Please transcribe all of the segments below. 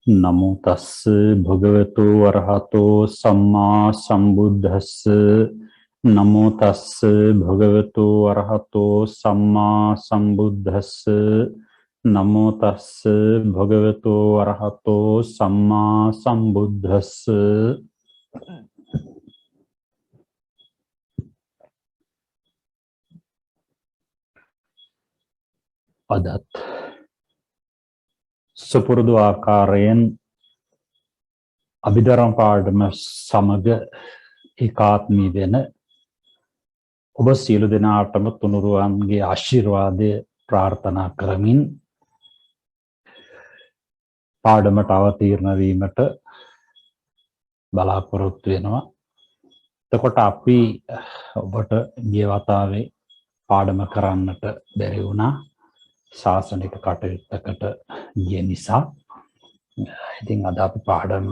නමෝ තස්ස භගවතු වරහතෝ සම්මා සම්බුද්දස්ස නමෝ තස්ස භගවතු වරහතෝ සම්මා සම්බුද්දස්ස නමෝ තස්ස භගවතු වරහතෝ සම්මා සම්බුද්දස්ස අදත් සුපුරුදු ආකාරයෙන් අභිධර්ම පාඩම සමග ඒකාත්මී වෙන ඔබ සියලු දෙනාටම තුනුරුවන්ගේ ආශිර්වාදය ප්‍රාර්ථනා කරමින් පාඩමට අවතීර්ණ වීමට බලාපොරොත්තු වෙනවා. එතකොට අපි ඔබට ගිය වතාවේ පාඩම කරන්නට බැරි වුණා. ශාසනික කටයුත්තකට ගිය නිසා. ඉතින් අද අපි පාඩම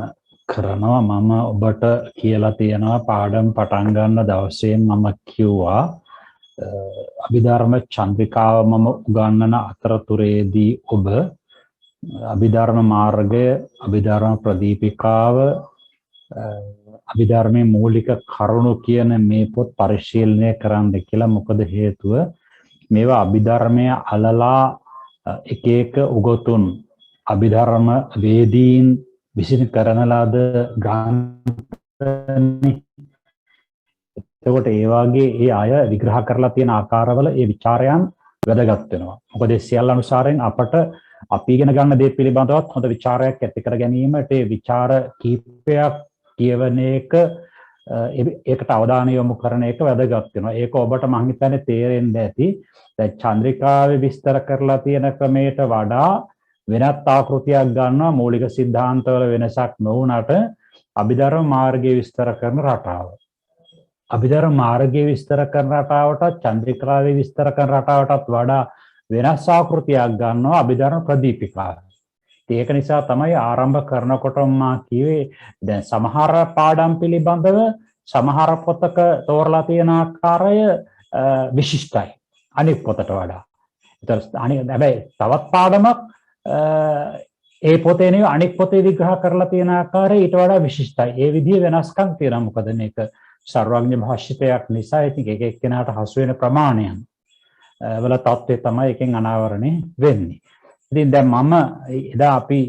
කරනවා. මම ඔබට කියලා තියෙනවා පාඩම් පටන් ගන්න දවසේ මම කිව්වා අභිධර්ම චන්ද්‍රිකාව මම උගන්වන අතරතුරේදී ඔබ අභිධර්ම මාර්ගය, අභිධර්ම ප්‍රදීපිකාව, අභිධර්මයේ මූලික කරුණු කියන මේ පොත් පරිශීලනය කරන්න කියලා. මොකද හේතුව මේවා අභිධර්මයේ අලලා එක එක උගතුන් අභිධර්ම වේදීන් විසින් කරන ලද ග්‍රන්ථනේ. එතකොට ඒ වාගේ ඒ අය විග්‍රහ කරලා තියෙන ආකාරවල ඒ ਵਿਚාරයන් වැදගත් වෙනවා. මොකද ඒ සියල්ල අනුසාරයෙන් අපට අපි ඉගෙන ගන්න දේ පිළිබඳවත් හොඳ ਵਿਚාරයක් ඇති කර ගැනීමට ඒ ਵਿਚාර කීපයක් කියවන එක ඒකට අවධානය යොමු කරන එක වැදගත් වෙනවා. ඒක ඔබට මම හිතන්නේ තේරෙන්න ඇති. දැන් චන්ද්‍රිකාවේ විස්තර කරලා තියෙන ක්‍රමයට වඩා වෙනත් ආකෘතියක් ගන්නවා. මූලික સિદ્ધාන්තවල වෙනසක් නොවුනට අභිධර්ම මාර්ගයේ විස්තර කරන රටාව. අභිධර්ම මාර්ගයේ විස්තර කරන රටාවට චන්ද්‍රිකාවේ විස්තර කරන රටාවටත් වඩා වෙනස් ආකෘතියක් ගන්නවා අභිධර්ම ප්‍රදීපිකාව. ඒක නිසා තමයි ආරම්භ කරනකොටම මා කිව්වේ දැන් සමහර පාඩම් පිළිබඳව සමහර පොතක තෝරලා තියෙන ආකාරය විශිෂ්ටයි අනිත් පොතට වඩා. ඒතර හැබැයි තවත් පාඩමක් ඒ පොතේ නෙවෙයි අනිත් පොතේ විග්‍රහ කරලා තියෙන ආකාරය ඊට වඩා විශිෂ්ටයි. ඒ විදිහේ වෙනස්කම් තියෙනවා. මොකද මේක සර්වඥ භාෂිතයක් නිසා ඉතින් එක එක්කෙනාට හසු වෙන ප්‍රමාණයන් වල තත්ත්වය තමයි එකෙන් අනාවරණය වෙන්නේ. ඉතින් දැන් මම එදා අපි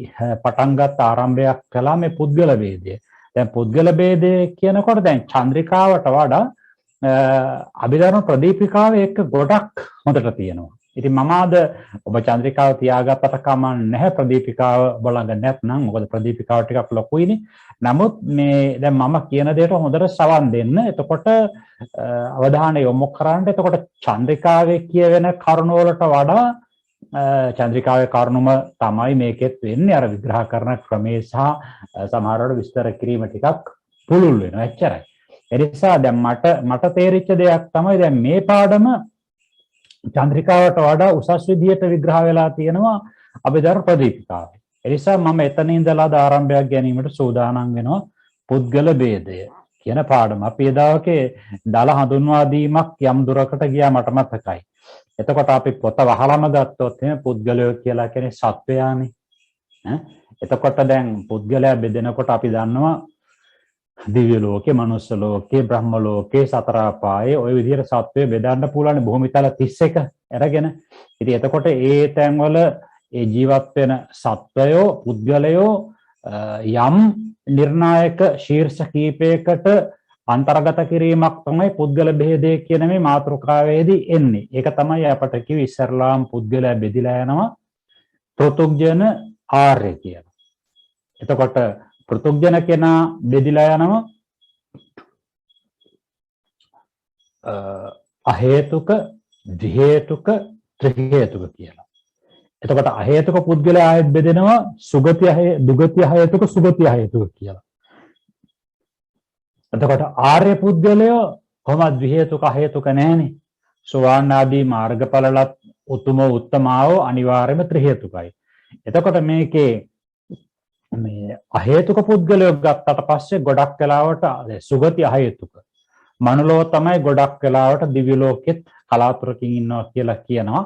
පටන් ගත්ත ආරම්භයක් කළා මේ පුද්ගල ભેදය. දැන් පුද්ගල ભેදය කියනකොට දැන් චන්ද්‍රිකාවට වඩා අභිධර්ම ප්‍රදීපිකාවේ එක ගොඩක් හොඳට තියෙනවා. ඉතින් මම අද ඔබ චන්ද්‍රිකාව තියාගත්තට කමක් නැහැ ප්‍රදීපිකාව බලන්න නැත්නම්. මොකද ප්‍රදීපිකාව ටිකක් ලොකුයිනේ. නමුත් මේ දැන් මම කියන දේට හොඳට සවන් දෙන්න. එතකොට අවධානය යොමු කරන්න. එතකොට චන්ද්‍රිකාවේ කියවෙන කරුණ වලට වඩා චන්ද්‍රිකාවේ කරුණුම තමයි මේකෙත් වෙන්නේ. අර විග්‍රහ කරන ක්‍රමේ සහ සමහරවල් විස්තර කිරීම ටිකක් පුළුල් වෙනවා. එච්චරයි. ඒ නිසා දැන් මට තේරිච්ච දෙයක් තමයි දැන් මේ පාඩම චන්ද්‍රිකාවට වඩා උසස් විදියට විග්‍රහ වෙලා තියෙනවා අභිධර්ම ප්‍රදීපිකාවේ. ඒ නිසා මම එතන ඉඳලා ආරම්භයක් ගැනීමට සූදානම් වෙනවා පුද්ගල ભેදය කියන පාඩම. අපි එදාවකේ දල හඳුන්වා දීමක් යම් දුරකට ගියා මට මතකයි. එතකොට අපි පොත වහලම ගත්තොත් එහෙනම් පුද්ගලය කියලා කියන්නේ සත්වයානේ. එතකොට දැන් පුද්ගලයා බෙදෙනකොට අපි දන්නවා දිව්‍ය ලෝකේ, මනුස්ස ලෝකේ, බ්‍රහ්ම ලෝකේ, සතර අපායේ ඔය විදිහට සත්වය බෙදන්න පුළුවන් භූමිතල 31 අරගෙන. ඉතින් එතකොට ඒ තැන්වල ඒ ජීවත් වෙන සත්වයෝ, පුද්ගලයෝ යම් නිර්ණායක ශීර්ෂ කීපයකට අන්තර්ගත කිරීමක් තමයි පුද්ගල ભેදය කියන මේ මාතෘකාවේදී එන්නේ. ඒක තමයි අපට කිව්ව ඉස්සරලාම් පුද්ගලයා බෙදිලා යනවා පෘතුග්ජන ආර්ය කියලා. එතකොට පෘතුග්ජන කෙනා බෙදිලා යනවා අහේතුක, ද්විහේතුක, ත්‍රිහේතුක කියලා. එතකොට අහේතුක පුද්ගලයා ආයෙත් බෙදෙනවා සුගති දුගති අහේතුක, සුගති අහේතුක කියලා. එතකොට ආර්ය පුද්ගලයෝ කොහොමද ද්විහේතුක අහේතුක නැහැනේ. සෝවාන් ආදී මාර්ගඵලලත් උතුම උත්තමාවෝ අනිවාර්යයෙන්ම ත්‍රිහේතුකයි. එතකොට මේකේ මේ අහේතුක පුද්ගලයෝ ගත්තට පස්සේ ගොඩක් වෙලාවට සුගති අහේතුක මනුලෝ තමයි ගොඩක් වෙලාවට දිව්‍ය ලෝකෙත් කලාතුරකින් ඉන්නවා කියලා කියනවා.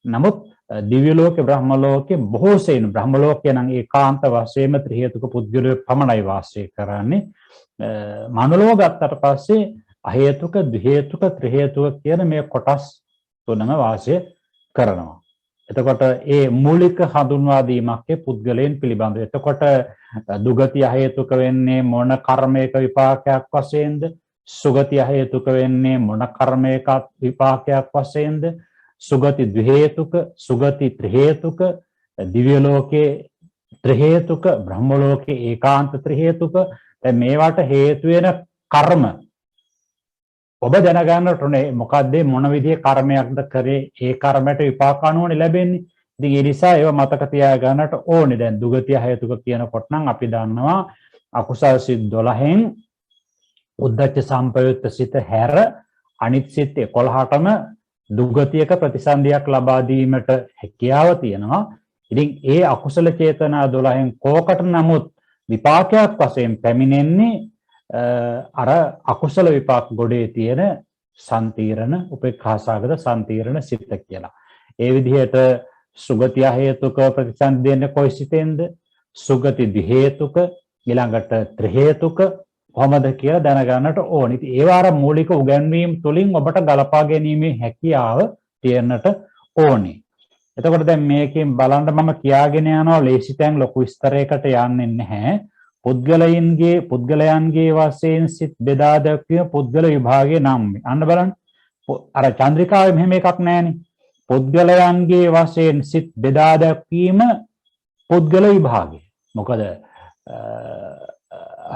නමුත් දිව්‍ය ලෝකේ බ්‍රහ්ම ලෝකේ බොහෝ සෙයින් බ්‍රහ්ම ලෝකේ නම් ඒකාන්ත වශයෙන්ම ත්‍රි හේතුක පුද්ගලයෝ පමණයි වාසය කරන්නේ. මනෝලෝක ගත්තට පස්සේ අහේතුක, ද්වි හේතුක, ත්‍රි හේතුක කියන මේ කොටස් තුනම වාසය කරනවා. එතකොට ඒ මූලික හඳුන්වා දීමක් පුද්ගලයන් පිළිබඳව. එතකොට දුගතිය හේතුක වෙන්නේ මොන කර්මයක විපාකයක් වශයෙන්ද? සුගතිය හේතුක වෙන්නේ මොන කර්මයක විපාකයක් වශයෙන්ද? සුගති ද්වි හේතුක, සුගති ත්‍රි හේතුක, දිව්‍ය ලෝකේ ත්‍රි හේතුක, බ්‍රහ්ම ලෝකේ ඒකාන්ත ත්‍රි හේතුක. දැන් මේවට හේතු වෙන කර්ම ඔබ දැනගන්නට ඕනේ මොකද්ද මොන විදිහේ කර්මයක්ද කරේ ඒ කර්මයට විපාක අනුවනේ ලැබෙන්නේ. ඉතින් ඒ නිසා ඒව මතක තියාගන්නට ඕනේ. දැන් දුගතිය හේතුක කියනකොට නම් අපි දන්නවා අකුසල් සිත් 12න් උද්ධච්ච සම්පයුත්ත සිත හැර අනිත් සිත් 11ටම දුගතියක ප්‍රතිසන්දියක් ලබා දීමට හැකියාව තියෙනවා. ඉතින් ඒ අකුසල චේතනා 12න් කෝකට නමුත් විපාකයක් වශයෙන් පැමිණෙන්නේ අර අකුසල විපාක ගොඩේ තියෙන සම්තීරණ උපේක්ඛාසගත සම්තීරණ සිත කියලා. ඒ විදිහට සුගතිය හේතුක ප්‍රතිසන්දි දෙන්නේ කොයි සිතෙන්ද? සුගති දි හේතුක, ඊළඟට ත්‍රි හේතුක කොහොමද කියලා දැනගන්නට ඕනේ. ඉතින් ඒ වාර මූලික උගන්වීම් තුලින් ඔබට ගලපා ගැනීමේ හැකියාව තියෙන්නට ඕනේ. එතකොට දැන් මේකෙන් බලන්න මම කියාගෙන යනවා ලේසිතෙන් ලොකු විස්තරයකට යන්නේ නැහැ. පුද්ගලයන්ගේ වශයෙන් සිත් බෙදා දැක්වීම පුද්ගල විභාගයේ නම් අන්න බලන්න. අර චන්ද්‍රිකාවේ මෙහෙම එකක් නැහැනේ. පුද්ගලයන්ගේ වශයෙන් සිත් බෙදා දැක්වීම පුද්ගල විභාගය. මොකද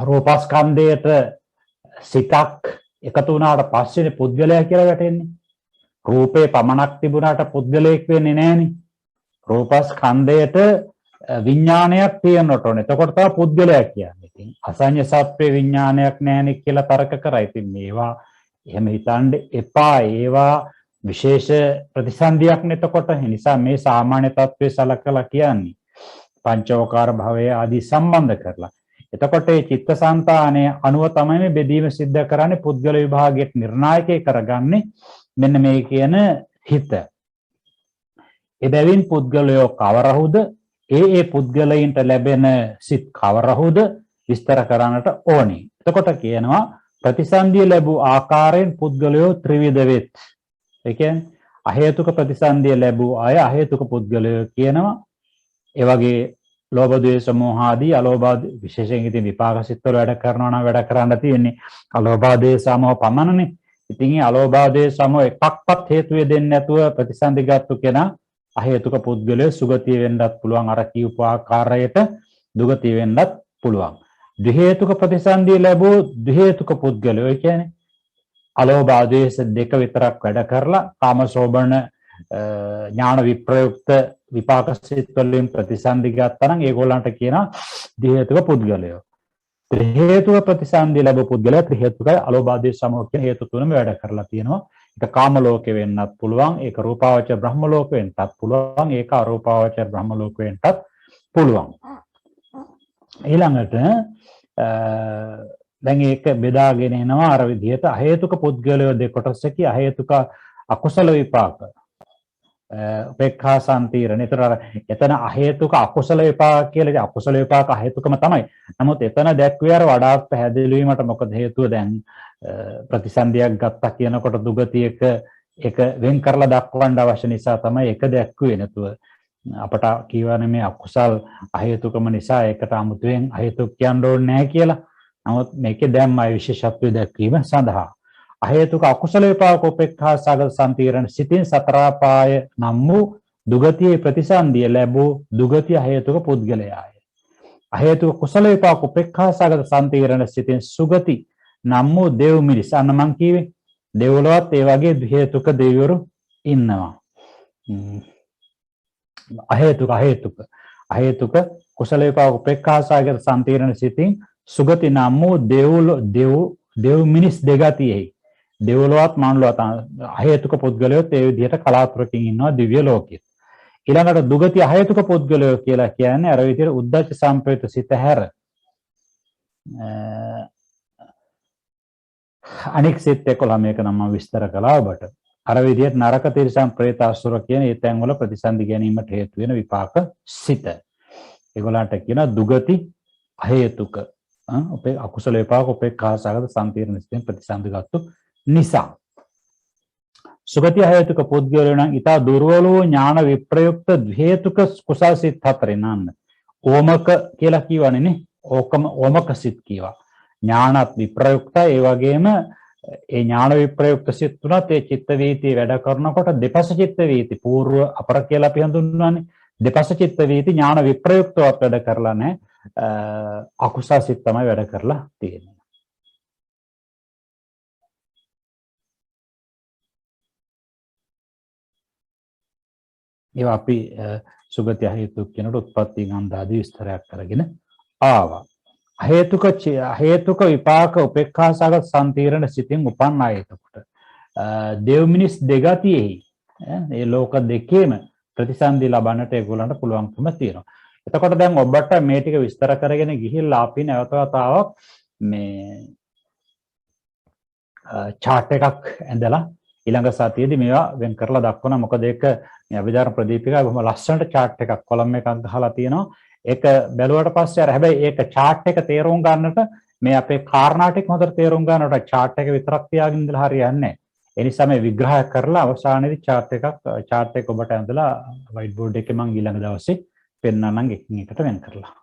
රූපස්කන්ධයට සිතක් එකතු වුණාට පස්සේ පුද්ගලයා කියලා වැටෙන්නේ. රූපේ පමණක් තිබුණාට පුද්ගලයෙක් වෙන්නේ නැහනේ. රූපස්කන්ධයට විඥානයක් තියෙන්නට ඕනේ. එතකොට තමයි පුද්ගලයා කියන්නේ. ඉතින් අසඤ්ඤ සත්ත්වේ විඥානයක් නැහැනේ කියලා තර්ක කරා. ඉතින් මේවා එහෙම හිතන්න එපා. ඒවා විශේෂ ප්‍රතිසන්දියක් නෙතකොට. ඒ නිසා මේ සාමාන්‍ය තත්ත්වයේ සලකලා කියන්නේ පංචෝකාර භවය ආදී සම්බන්ධ කරලා. එතකොට මේ චිත්තසංතානයේ අනුව තමයි මේ බෙදීම සිද්ධ කරන්නේ. පුද්ගල විභාගයට නිර්ණායකය කරගන්නේ මෙන්න මේ කියන හිත. එබැවින් පුද්ගලයෝ කවරහුද? ඒ පුද්ගලයින්ට ලැබෙන සිත් කවරහුද විස්තර කරන්නට ඕනේ. එතකොට කියනවා ප්‍රතිසන්දිය ලැබූ ආකාරයෙන් පුද්ගලයෝ ත්‍රිවිධ වෙත්. ඒ කියන්නේ අහේතුක ප්‍රතිසන්දිය ලැබූ අය අහේතුක පුද්ගලයෝ කියනවා. ඒ වගේ ලෝභ ද්වේෂ මෝහ ආදී අලෝභ විශේෂයෙන් ඉතින් විපාක සිත්වල වැඩ කරනවා නම් වැඩ කරන්න තියෙන්නේ අලෝභ ද්වේෂ මෝහ පමණනේ. ඉතින් මේ අලෝභ ද්වේෂ මෝහ එකක්වත් හේතු වෙන්නේ නැතුව ප්‍රතිසන්දිගත්තු කෙනා අහේතුක පුද්ගලයෝ සුගතිය වෙන්නත් පුළුවන්. අර කියපු ආකාරයට දුගතිය වෙන්නත් පුළුවන්. ද්වි හේතුක ප්‍රතිසන්දිය ලැබූ ද්වි හේතුක පුද්ගලයෝ කියන්නේ අලෝභ ද්වේෂ දෙක විතරක් වැඩ කරලා කාමසෝබන ඥාන විප්‍රයුක්ත විපාක සිත් වලින් ප්‍රතිසන්දි ගත්තා නම් ඒගොල්ලන්ට කියනවා ද්වි හේතුක පුද්ගලයෝ. ත්‍රි හේතුක ප්‍රතිසන්දි ලැබූ පුද්ගලයා ත්‍රි හේතුකයි අලෝභ ද්වේෂ සමෝහ කියන හේතු තුනම වැඩ කරලා තියෙනවා. ඒක කාම ලෝකේ වෙන්නත් පුළුවන්, ඒක රූපාවචර බ්‍රහ්ම ලෝක වෙන්නත් පුළුවන්, ඒක අරූපාවචර බ්‍රහ්ම ලෝක වෙන්නත් පුළුවන්. ඊළඟට දැන් ඒක බෙදාගෙන එනවා අර විදිහට අහේතුක පුද්ගලයෝ දෙකොටසකි. අහේතුක අකුසල විපාක උපේක්ඛා සම්තීරණ. එතන අහේතුක අකුසල විපාක කියලා අකුසල විපාක අහේතුකම තමයි. නමුත් එතන දැක්වේ අර වඩාත් පැහැදිලි වීමට මොකද හේතුව දැන් ප්‍රතිසන්දියක් ගත්තා කියනකොට දුගතියක එක වෙන් කරලා දක්වන්න අවශ්‍ය නිසා තමයි එක දැක්ුවේ. නැතුව අපට කියවනේ මේ අකුසල් අහේතුකම නිසා ඒකට 아무තෙන් අහේතුක කියන්න ඕනේ නැහැ කියලා. නමුත් මේකේ දැම්මයි විශේෂත්වය දැක්වීම සඳහා අහේතුක අකුසල විපාක උපේක්ඛා සගත සම්තීරණ සිතින් සතරාපාය නම් වූ දුගතියේ ප්‍රතිසන්දිය ලැබූ දුගතිය අහේතුක පුද්ගලයාය. අහේතුක කුසල විපාක උපේක්ඛා සගත සම්තීරණ සිතින් සුගති නම් වූ දෙව් මිනිස්. අන්න මං කිව්වේ දෙව්ලොවත් ඒ වගේ හේතුක දෙවිවරු ඉන්නවා. අහේතුක කුසල විපාක උපේක්ඛා සගත සම්තීරණ සිතින් සුගති නම් වූ දෙව් මිනිස් දෙගතියෙහි. දෙව්ලොවත් මානලොවත් අහේතුක පුද්ගලයෝත් ඒ විදිහට කලාතුරකින් ඉන්නවා දිව්‍ය ලෝකෙත්. ඊළඟට දුගති අහේතුක පුද්ගලයෝ කියලා කියන්නේ අර විදිහට උද්ධච්ච සම්ප්‍රයුක්ත සිත හැර අනෙක් සිත් 11 මේක නම් මම විස්තර කළා ඔබට. අර විදිහට නරක තිරසන් ප්‍රේත අසුර කියන ඒ තැන් වල ප්‍රතිසන්දි ගැනීමට හේතු වෙන විපාක සිත. ඒගොල්ලන්ට කියන දුගති අහේතුක. අපේ අකුසල විපාක උපේක්ඛා සගත සම්පීර්ණ සිතෙන් ප්‍රතිසන්දි ගත්තු නිසා. සුගති අහේතුක පුද්ගලයෝ නම් ඊට දුර්වල වූ ඥාන විප්‍රයුක්ත ද්වේතුක කුසල් සිත් හතරෙන් නන්න. ඕමක කියලා කියවනේ නේ. ඕමක සිත් කියවා. ඥානත් විප්‍රයුක්ත ඒ වගේම ඒ ඥාන විප්‍රයුක්ත සිත් තුනත් ඒ චිත්ත වීතිය වැඩ කරනකොට දෙපස චිත්ත වීති పూర్ව අපර කියලා අපි හඳුන්වන්නේ. දෙපස චිත්ත වීති ඥාන විප්‍රයුක්තව වැඩ කරලා නැහැ. අකුසල සිත් තමයි වැඩ කරලා තියෙන්නේ. ඒවා අපි සුගති අහේතුක කියනකොට උත්පත්ති ගන්ධාදී විස්තරයක් කරගෙන ආවා. හේතුක විපාක උපේක්ඛා සගත සම්පීර්ණ සිතින් උපන් ආයතකොට දේව මිනිස් දෙගතියෙහි මේ ලෝක දෙකේම ප්‍රතිසන්දි ලබන්නට ඒගොල්ලන්ට පුළුවන්කම තියෙනවා. එතකොට දැන් ඔබට මේ ටික විස්තර කරගෙන ගිහිල්ලා අපි නැවත වතාවක් මේ chart එකක් ඇඳලා ඊළඟ සතියේදී මේවා වෙන් කරලා දක්වනවා. මොකද ඒක මේ අභිධර්ම ප්‍රදීපිකාවේ බොහොම ලස්සනට chart එකක් කොලම් එකක් ගහලා තියෙනවා. ඒක බැලුවට පස්සේ අර හැබැයි ඒක chart එක තේරුම් ගන්නට මේ අපේ කාරණා ටික හොඳට තේරුම් ගන්නට chart එක විතරක් තියාගෙන ඉඳලා හරියන්නේ නැහැ. ඒ නිසා මේ විග්‍රහය කරලා අවසානයේදී chart එක ඔබට ඇඳලා white board එකේ මම ඊළඟ දවසේ පෙන්නන්නම් එකින් එකට වෙන් කරලා.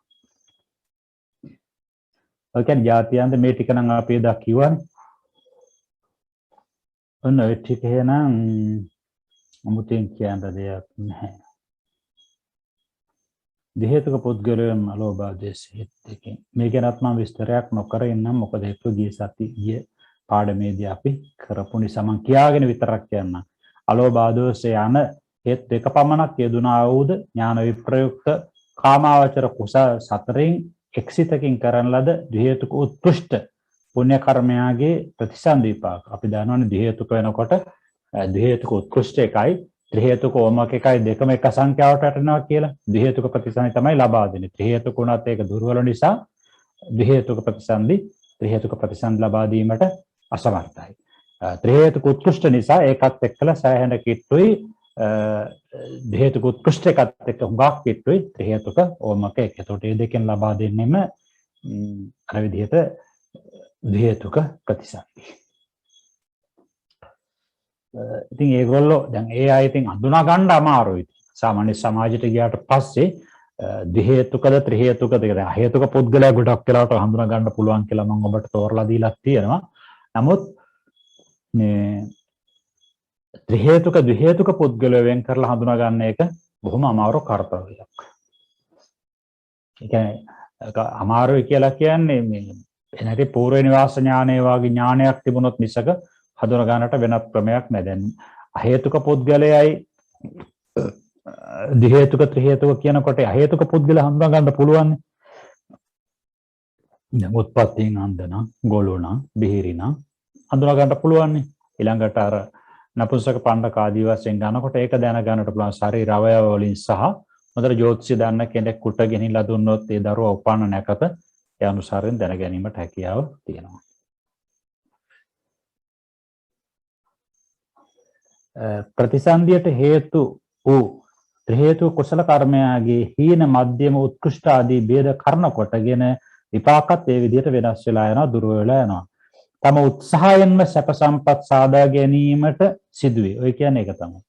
ඔය කියන්නේ જાතියන්ද මේ ටික නම් අපි එදා කිව්වනේ. ඔන්න ඔය ටික එහෙනම් අමුතෙන් කියන්න දෙයක් නැහැ. දෙහේතුක පුද්ගලයන් අලෝභාදේශ දෙකෙන් මේ ගැනත් මම විස්තරයක් නොකර ඉන්නම්. මොකද ඒක ගිය පාඩමේදී අපි කරපු නිසා මම කියාගෙන විතරක් කියන්නම්. අලෝභාදෝෂ යන හේත් දෙක පමණක් යෙදුනා වූද ඥාන විප්‍රයුක්ත කාමාවචර කුසල සතරෙන් එක්සිතකින් කරන ලද දෙහේතුක උත්කෘෂ්ඨ පුණ්‍ය කර්මයාගේ ප්‍රතිසන්දි විපාක. අපි දන්නවනේ දෙහේතුක වෙනකොට දෙහේතුක උත්කෘෂ්ඨ එකයි ත්‍රි හේතුක ඕමක එකයි දෙකම එක සංඛ්‍යාවට වැටෙනවා කියලා. දෙහේතුක ප්‍රතිසන්දි තමයි ලබා දෙන්නේ. ත්‍රි හේතුක උනත් ඒක දුර්වල නිසා දෙහේතුක ප්‍රතිසන්දි ත්‍රි හේතුක ප්‍රතිසන්දි ලබා දීමට අසමර්ථයි. ත්‍රි හේතුක උත්කෘෂ්ඨ නිසා ඒකත් එක්කලා සෑහෙන කිට්ටුයි දෙහේතුක උත්කෘෂ්ඨ එකත් එක්ක හුඟක් කිට්ටුයි ත්‍රි හේතුක ඕමක එක. ඒකට මේ දෙකෙන් ලබා දෙන්නෙම අර විදිහට දෙහේතුක ප්‍රතිසන්දි. ඉතින් ඒගොල්ලෝ දැන් ඒ අය ඉතින් හඳුනා ගන්න අමාරුයි. සාමාන්‍ය සමාජයට ගියාට පස්සේ දෙහේතුකද ත්‍රි හේතුකද කියලා හේතුක පුද්ගලයා ගොඩක් වෙලාවට හඳුනා ගන්න පුළුවන් කියලා මම ඔබට තෝරලා දීලා තියෙනවා. නමුත් මේ ත්‍රි හේතුක ද්වි හේතුක පුද්ගලයෝ වෙන් කරලා හඳුනා ගන්න එක බොහොම අමාරු කාර්යයක්. ඒ කියන්නේ අමාරුයි කියලා කියන්නේ මේ එනටි පූර්ව නිවාස ඥානයේ වගේ ඥානයක් තිබුණොත් මිසක හඳුනා ගන්නට වෙනත් ක්‍රමයක් නැහැ. දැන් අහේතුක පුද්ගලයයි ද්වි හේතුක ත්‍රි හේතුක කියනකොට අහේතුක පුද්ගලයා හඳුනා ගන්න පුළුවන්. දැන් උත්පත්තියෙන් අන්දන ගොළුණ බිහිරිණ හඳුනා ගන්න පුළුවන්. ඊළඟට අර නපුංසක පණ්ඩක ආදී වශයෙන් ගන්නකොට ඒක දැන ගන්නට පුළුවන් ශරීර අවයව වලින් සහ මොදර ජෝතිෂය දන්න කෙනෙක් කුට ගෙනිලා දුන්නොත් ඒ දරුවා උපන්න නැකත ඒ අනුසාරයෙන් දැන ගැනීමට හැකියාව තියෙනවා. ප්‍රතිසන්දියට හේතු වූ ත්‍රි හේතු කුසල කර්මයාගේ හීන මධ්‍යම උත්කෘෂ්ඨ ආදී ભેද කරන කොටගෙන විපාකත් ඒ විදිහට වෙනස් වෙලා යනවා දුර වෙලා යනවා. තම උත්සාහයෙන්ම සැප සම්පත් සාදා ගැනීමට සිදුවේ. ඔය කියන්නේ ඒක තමයි.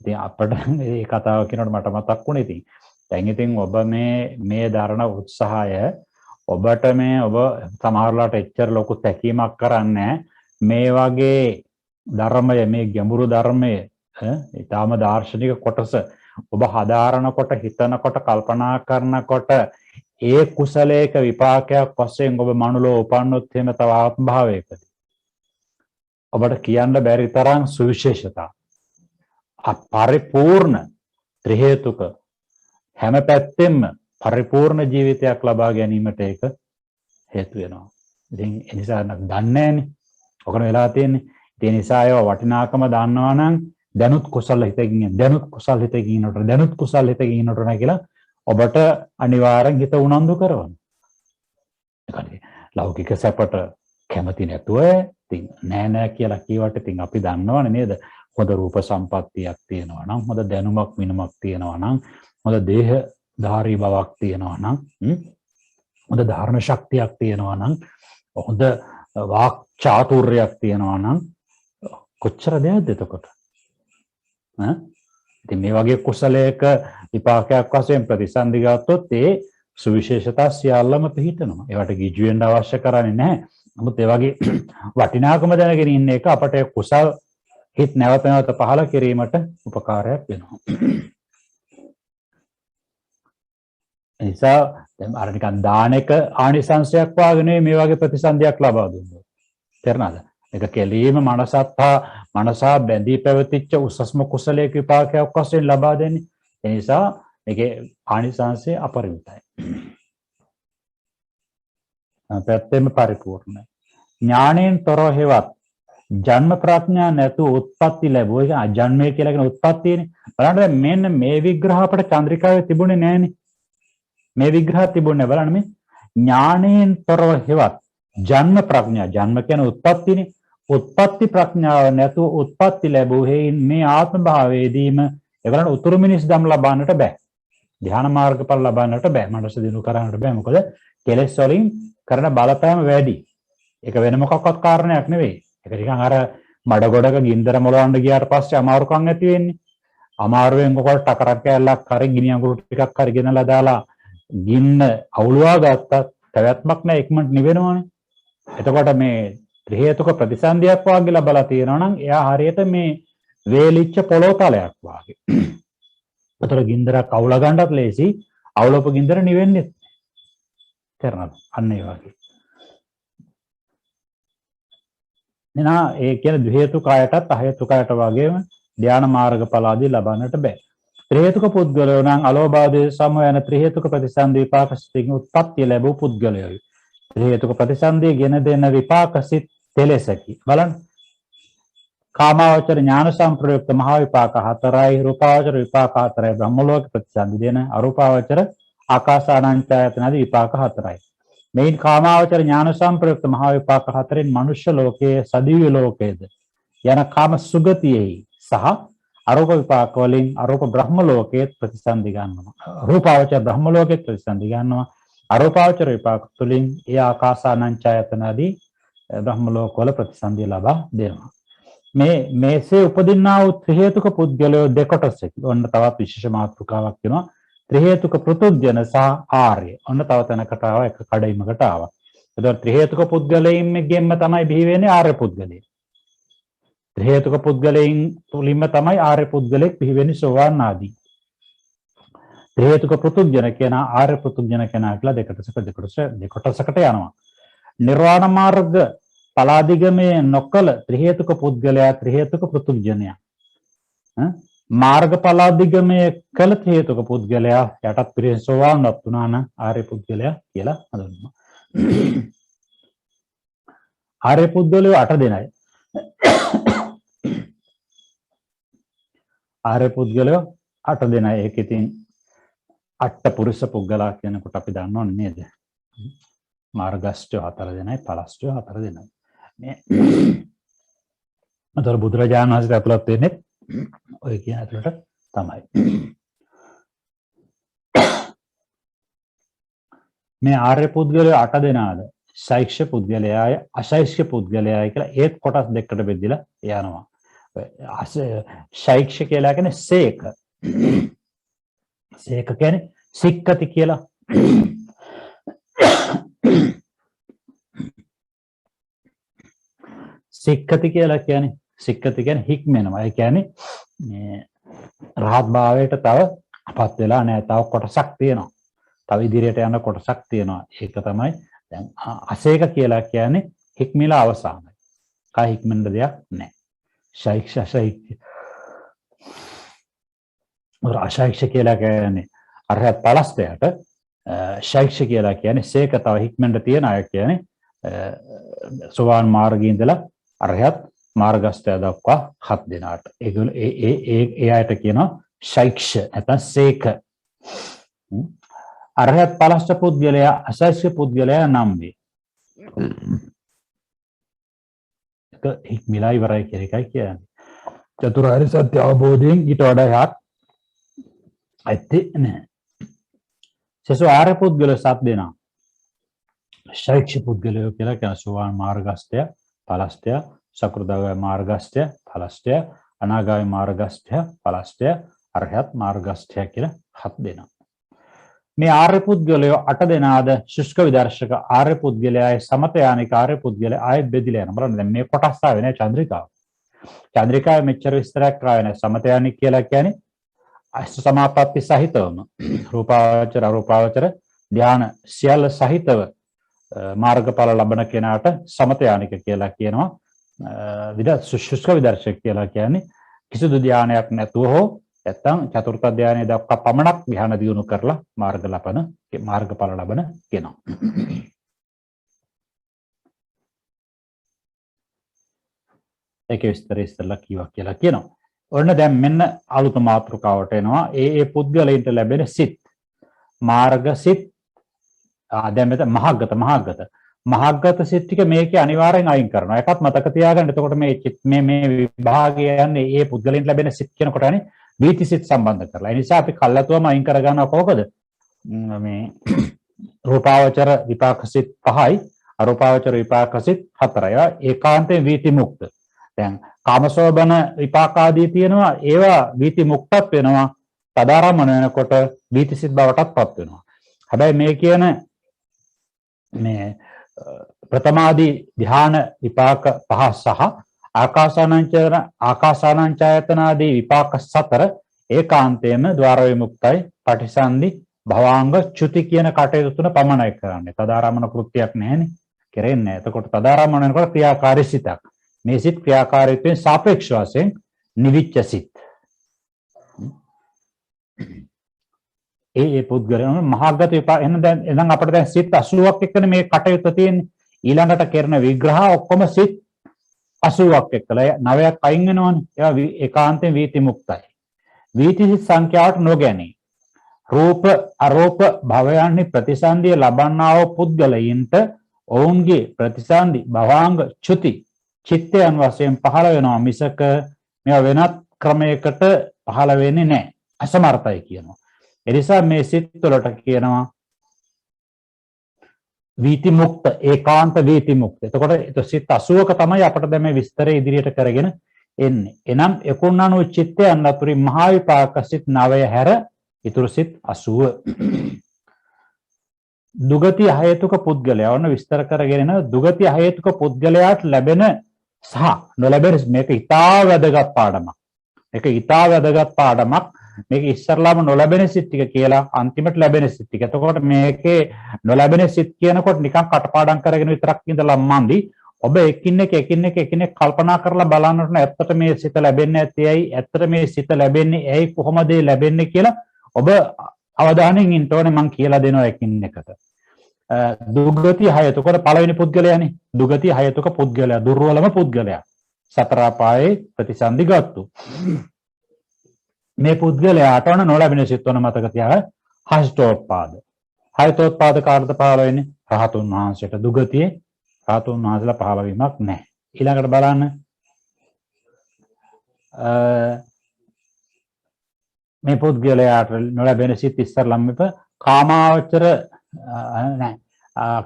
ඉතින් අපිට මේ කතාව කියනකොට මට මතක් වුණේ ඉතින්. දැන් ඉතින් ඔබ මේ දරන උත්සාහය ඔබට ඔබ සමහරලාට එච්චර ලොකු තැකීමක් කරන්නේ මේ වගේ ධර්මය මේ ගැඹුරු ධර්මය ඊටාම දාර්ශනික කොටස ඔබ හදාරනකොට හිතනකොට කල්පනා කරනකොට ඒ කුසලයක විපාකයක් වශයෙන් ඔබ මනුලෝ උපන්නොත් එහෙම තව ආත්ම භාවයකදී ඔබට කියන්න බැරි තරම් සුවිශේෂතා අපරිපූර්ණ ත්‍රි හේතුක හැම පැත්තෙම පරිපූර්ණ ජීවිතයක් ලබා ගැනීමට ඒක හේතු වෙනවා. ඉතින් ඒ නිසා දන්නේ නැහනේ. ඔකන වෙලා තියෙන්නේ. ඒ නිසා ඒව වටිනාකම දන්නවා නම් දැනුත් කුසල හිතකින් දැනුත් කුසල හිතකින් ඉන්නට කියලා ඔබට අනිවාර්යෙන් හිත උනන්දු කරවන්න. ඒකනේ ලෞකික සැපට කැමති නැතුව ඉතින් නෑ කියලා කීවට ඉතින් අපි දන්නවනේ නේද? හොඳ රූප සම්පත්තියක් තියෙනවා නම්, හොඳ දැනුමක් මිනුමක් තියෙනවා නම්, හොඳ දේහධාරී බවක් තියෙනවා නම්, හොඳ ධාරණ ශක්තියක් තියෙනවා නම්, හොඳ වාක් චාතුර්යයක් තියෙනවා නම් කොච්චර දෙයක්ද එතකොට? ඉතින් මේ වගේ කුසලයක විපාකයක් වශයෙන් ප්‍රතිසන්දි ගත්තොත් ඒ සුවිශේෂතා සියල්ලම පිහිටනවා. ඒවට ගිජු වෙන්න අවශ්‍ය කරන්නේ නැහැ. නමුත් ඒ වගේ වටිනාකම දැනගෙන ඉන්න එක අපට කුසල් හිත නැවත නැවත පහළ කිරීමට උපකාරයක් වෙනවා. එනිසා දැන් අර නිකන් දාන එක ආනිසංශයක් වාගේ නෙවෙයි මේ වගේ ප්‍රතිසන්දියක් ලබා දුන්නොත්. තේරුණාද? ඒක කෙලීම මනසා බැඳී පැවතිච්ච උසස්ම කුසලයක විපාකයක් වශයෙන් ලබා දෙන්නේ. ඒ නිසා මේකේ ආනිසංශය අපරිමිතයි. පැත්තෙම පරිපූර්ණයි. ඥාණයෙන් තොරව හේවත් ජන්ම ප්‍රඥා නැතුව උත්පත්ති ලැබුවා. ඒක අජන්මය කියලා කියන උත්පත්තියනේ. බලන්න මෙන්න මේ විග්‍රහ අපිට චන්ද්‍රිකාවේ තිබුණේ නැහනේ. මේ විග්‍රහ තිබුණේ බලන්න මේ ඥාණයෙන් තොරව හේවත් ජන්ම ප්‍රඥා, ජන්ම කියන්නේ උත්පත්තිනේ. උත්පත්ති ප්‍රඥාව නැතුව උත්පත්ති ලැබුව හේයින් මේ ආත්ම භාවයේදීම ඒවලන උතුරු මිනිස් ධම් ලබන්නට බෑ. ධ්‍යාන මාර්ගඵල ලබන්නට බෑ. මනස දිනු කරන්නට බෑ. මොකද කෙලෙස් වලින් කරන බලපෑම වැඩි. ඒක වෙන මොකක්වත් කාරණයක් නෙවෙයි. ඒක නිකන් අර මඩ ගොඩක ගින්දර මොලවන්න ගියාට පස්සේ අමාරුකම් ඇති වෙන්නේ. අමාරුවෙන් කොකල් ටකරක් කැල්ලක් හරි ගිනි අඟුරු ටිකක් හරි ගෙනලා දාලා ගින්න අවුලවා ගත්තත් පැවැත්මක් නැහැ, ඉක්මනට නිවෙනවනේ. එතකොට මේ ත්‍රි හේතුක ප්‍රතිසන්දියක් වාගේ ලබලා තියෙනවා නම් එයා හරියට මේ වේලිච්ච පොළොව තලයක් වාගේ. ඒතර ගින්දරක් අවුල ගන්නත් ලේසි, අවුලපු ගින්දර නිවෙන්නේ කරනවා. අන්න ඒ වගේ. නා ඒ කියන්නේ ද්වි හේතුකයටත් අ හේතුකයට වගේම ධ්‍යාන මාර්ගඵල ආදී ලබන්නට බෑ. ත්‍රි හේතුක පුද්ගලයෝ නම් අලෝභාදී සම යන ත්‍රි හේතුක ප්‍රතිසන්දි විපාක සිතින් උත්පත්ති ලැබූ පුද්ගලයෝයි. ත්‍රි හේතුක ප්‍රතිසන්දිය ගෙන දෙන විපාක සිත් තෙලසකි. බලන්න. කාමාවචර ඥාන සම්ප්‍රයුක්ත මහා විපාක 4යි, රූපාවචර විපාක 4යි, බ්‍රහ්ම ලෝක ප්‍රතිසන්දි දෙන අරූපාවචර ආකාසානංචයතනදී විපාක 4යි. මේන් කාමාවචර ඥාන සම්ප්‍රයුක්ත මහා විපාක 4න් මනුෂ්‍ය ලෝකයේ සදිව්‍ය ලෝකයේද යන කාම සුගතියෙහි සහ අරූප විපාක වලින් අරූප බ්‍රහ්ම ලෝකයේ ප්‍රතිසන්දි ගන්නවා. රූපාවචර බ්‍රහ්ම ලෝකයේ ප්‍රතිසන්දි ගන්නවා. අරූපාවචර විපාක තුලින් ඒ ආකාසානංචයතනදී බ්‍රහ්ම ලෝක වල ප්‍රතිසන්දිය ලබා දෙනවා. මේසේ උපදින්නා වූ ත්‍රි හේතුක පුද්ගලයෝ දෙකොටසකි. ඔන්න තවත් විශේෂ මාතෘකාවක් වෙනවා. ත්‍රි හේතුක පෘතුජන සහ ආර්ය. ඔන්න තව තැනකට ආවා, එක කඩයිමකට ආවා. එතකොට ත්‍රි හේතුක පුද්ගලයින්ගෙන්ම තමයි බිහි වෙන්නේ ආර්ය පුද්ගලයෙක්. ත්‍රි හේතුක පුද්ගලයින් තුලින්ම තමයි ආර්ය පුද්ගලෙක් බිහි වෙන්නේ සෝවාන් ආදී. ත්‍රි හේතුක පෘතුජන කියන ආර්ය පෘතුජන කියන කියලා දෙකොටසකට යනවා. නිර්වාණ මාර්ග පලාදිගමේ නොකල ත්‍රි හේතුක පුද්ගලයා ත්‍රි හේතුක පෘතුජනයා. මාර්ග පලාදිගමේ කල ත්‍රි හේතුක පුද්ගලයා යටත් පිරිස සෝවාන්වත් වුණා නම් ආර්ය පුද්ගලයා කියලා හඳුන්වනවා. ආර්ය පුද්ගලයෝ 8 දෙනයි. ආර්ය පුද්ගලයෝ 8 දෙනයි. ඒක ඉතින් අට පුරුෂ පුද්ගලයා කියනකොට අපි දන්නවනේ නේද? මාර්ගස්ත්‍ය 4 දෙනයි, පලස්ත්‍ය 4 දෙනයි. මේ අතර බුදුරජාණන් වහන්සේ අපලත් වෙන්නේ ඔය කියන ඇතුළට තමයි. මේ ආර්ය පුද්ගලයෝ 8 දෙනාද ශෛක්ෂ්‍ය පුද්ගලයාය, අශෛක්ෂ්‍ය පුද්ගලයාය කියලා ඒත් කොටස් දෙකකට බෙදලා යනවා. ශෛක්ෂ්‍ය කියලා කියන්නේ සේක. සේක කියන්නේ සික්කති කියලා. සික්කති කියන්නේ හික්මෙනවා. ඒ කියන්නේ මේ රහත් භාවයට තව අපත් වෙලා නැහැ. තව කොටසක් තියෙනවා. තව ඉදිරියට යන කොටසක් තියෙනවා. ඒක තමයි දැන් අසේක කියලා කියන්නේ හික්මිලා අවසానයි. කයි හික්මෙන්න දෙයක් නැහැ. ශෛක්ෂ අශෛක්ෂ. අශෛක්ෂ කියලා කියන්නේ අරහත් පලස්තයට, ශෛක්ෂ කියලා කියන්නේ සේක තව හික්මෙන්න තියෙන අය කියන්නේ සෝවාන් මාර්ගයේ ඉඳලා අරහත් මාර්ගස්ත්‍ය දක්වා 7 දෙනාට. ඒ අයට කියනවා ශෛක්ෂ නැත්නම් සේක. අරහත් පලස්ත පුද්ගලයා අශෛක්ෂ පුද්ගලයා නම් වේ. ඒක හික්මිලා ඉවරයි කියන එකයි කියන්නේ. චතුරාර්ය සත්‍ය අවබෝධයෙන් ඊට වඩා යහක් ඇත්තේ නැහැ. සසු ආර්ය පුද්ගල සත් දෙනා ශෛක්ෂ පුද්ගලයෝ කියලා කියන සෝවාන් මාර්ගස්ත්‍ය ඵලස්ත්‍ය සකෘදාගාමී මාර්ගස්ත්‍ය ඵලස්ත්‍ය අනාගාමී මාර්ගස්ත්‍ය ඵලස්ත්‍ය අරහත් මාර්ගස්ත්‍ය කියලා හත් දෙනා. මේ ආර්ය පුද්ගලයෝ 8 දෙනාද ශුෂ්ක විදර්ශක ආර්ය පුද්ගලයායි සමත යානික ආර්ය පුද්ගලයා ආයෙත් බෙදිලා යනවා. බලන්න දැන් මේ කොටස් ආවේ නෑ චන්ද්‍රිකාව. චන්ද්‍රිකාවේ මෙච්චර විස්තරයක් ආවේ නෑ. සමත යානික කියලා කියන්නේ අෂ්ට සමාපatti සහිතවම රූපාවචර අරූපාවචර ධාන සියල්ල සහිතව මාර්ගඵල ලබන කෙනාට සමත යානික කියලා කියනවා. ශුෂ්ක විදර්ශක කියලා කියන්නේ කිසිදු ධානයක් නැතුව හෝ නැත්නම් චතුර්ථ ධානය දක්වා පමණක් ධ්‍යාන දියුණු කරලා මාර්ගඵල ලබන කෙනා. ඒකේ විස්තරය ඉස්සෙල්ලා කීවා කියලා කියනවා. ඔන්න දැන් මෙන්න අලුත මාතෘකාවට එනවා. ඒ පුද්ගලයන්ට ලැබෙන සිත් මාර්ග සිත් දැන් මෙතන මහග්ගත සිත් ටික මේකේ අනිවාර්යෙන් අයින් කරනවා. එකක් මතක තියාගන්න. එතකොට මේ විභාගය යන්නේ ඒ පුද්ගලයන්ට ලැබෙන සිත් කියනකොට අනේ වීති සිත් සම්බන්ධ කරලා. ඒ නිසා අපි කල්ලාතුවම අයින් කරගන්නවා කොහොමද? මේ රූපාවචර විපාක සිත් 5යි අරූපාවචර විපාක සිත් 4යි. ඒකාන්තයෙන් වීති මුක්ත. දැන් කාමසෝබන විපාක ආදී තියෙනවා. ඒවා වීති මුක්තත් වෙනවා. තදාරමණ වෙනකොට වීති සිත් බවටත්පත් වෙනවා. හැබැයි මේ කියන මේ ප්‍රථමාදී ධ්‍යාන විපාක 5 සහ ආකාසානංචයතනාදී විපාක 4 ඒකාන්තයෙන්ම ద్వාර විමුක්තයි පටිසන්ධි භවාංග චුති කියන කටයුතු තුන පමණයි කරන්නේ. තදාරමණ කෘත්‍යයක් නැහැනේ. කෙරෙන්නේ නැහැ. එතකොට තදාරමණ වෙනකොට ක්‍රියාකාරී සිතක්. මේ සිත් ක්‍රියාකාරීත්වයෙන් සාපේක්ෂ වශයෙන් නිවිච්ච සිත්. ඒ පුද්ගලයන් මහාගත විපාක එහෙනම් අපිට දැන් සිත් 80ක් එක්කනේ මේ කටයුත්ත තියෙන්නේ. ඊළඟට කරන විග්‍රහ ඔක්කොම සිත් 80ක් එක්කලා 9ක් අයින් වෙනවනේ. ඒවා ඒකාන්තයෙන් වීති මුක්තයි. වීති සිත් සංඛ්‍යාවට නොගැනී රූප අරූප භවයන්හි ප්‍රතිසන්දිය ලබන්නා වූ පුද්ගලයින්ට ඔවුන්ගේ ප්‍රතිසන්දි භවාංග චුති චිත්තයන් වශයෙන් පහළ වෙනවා මිසක මේවා වෙනත් ක්‍රමයකට පහළ වෙන්නේ නැහැ. අසමර්ථයි කියනවා. ඒ නිසා මේ සිත් වලට කියනවා වීති මුක්ත ඒකාන්ත වීති මුක්ත. එතකොට සිත් 80ක තමයි අපිට දැන් මේ විස්තරය ඉදිරියට කරගෙන එන්නේ. එනම් 99 චිත්තයන් අතුරින් මහා විපාක සිත් 9 හැර ඊතුරු සිත් 80. දුගති හේතුක පුද්ගලයා වන විස්තර කරගෙන දුගති හේතුක පුද්ගලයාට ලැබෙන සහ නොලැබෙන මේක ඉතා වැදගත් පාඩමක්. මේක ඉස්සරලාම නොලැබෙන සිත් ටික කියලා අන්තිමට ලැබෙන සිත් ටික. එතකොට මේකේ නොලැබෙන සිත් කියනකොට නිකන් කටපාඩම් කරගෙන විතරක් ඉඳලා මන්දි. ඔබ එකින් එක කල්පනා කරලා බලන්නට ඇත්තට මේ සිත ලැබෙන්නේ නැත්තේ ඇයි? ඇත්තට මේ සිත ලැබෙන්නේ ඇයි? කොහොමද ඒ ලැබෙන්නේ කියලා ඔබ අවධානයෙන් ඉන්න ඕනේ. මම කියලා දෙනවා එකින් එකට. දුගති හයතුක පළවෙනි පුද්ගලයානේ. දුගති හයතුක පුද්ගලයා දුර්වලම පුද්ගලයා. සතර අපායේ ප්‍රතිසන්දි ගත්තු. මේ පුද්ගලයාට වන නොලැබෙන සිත් වන මතක තියාගන්න. හෂ්ඨෝත්පාද. හයතෝත්පාද කාර්ද පහළ වෙන්නේ රහතුන් වහන්සේට. දුගතියේ රහතුන් වහන්සේලා පහළ වීමක් නැහැ. ඊළඟට බලන්න මේ පුද්ගලයාට නොලැබෙන සිත් ඉස්සරලම් මෙප කාමාවචර නැහැ.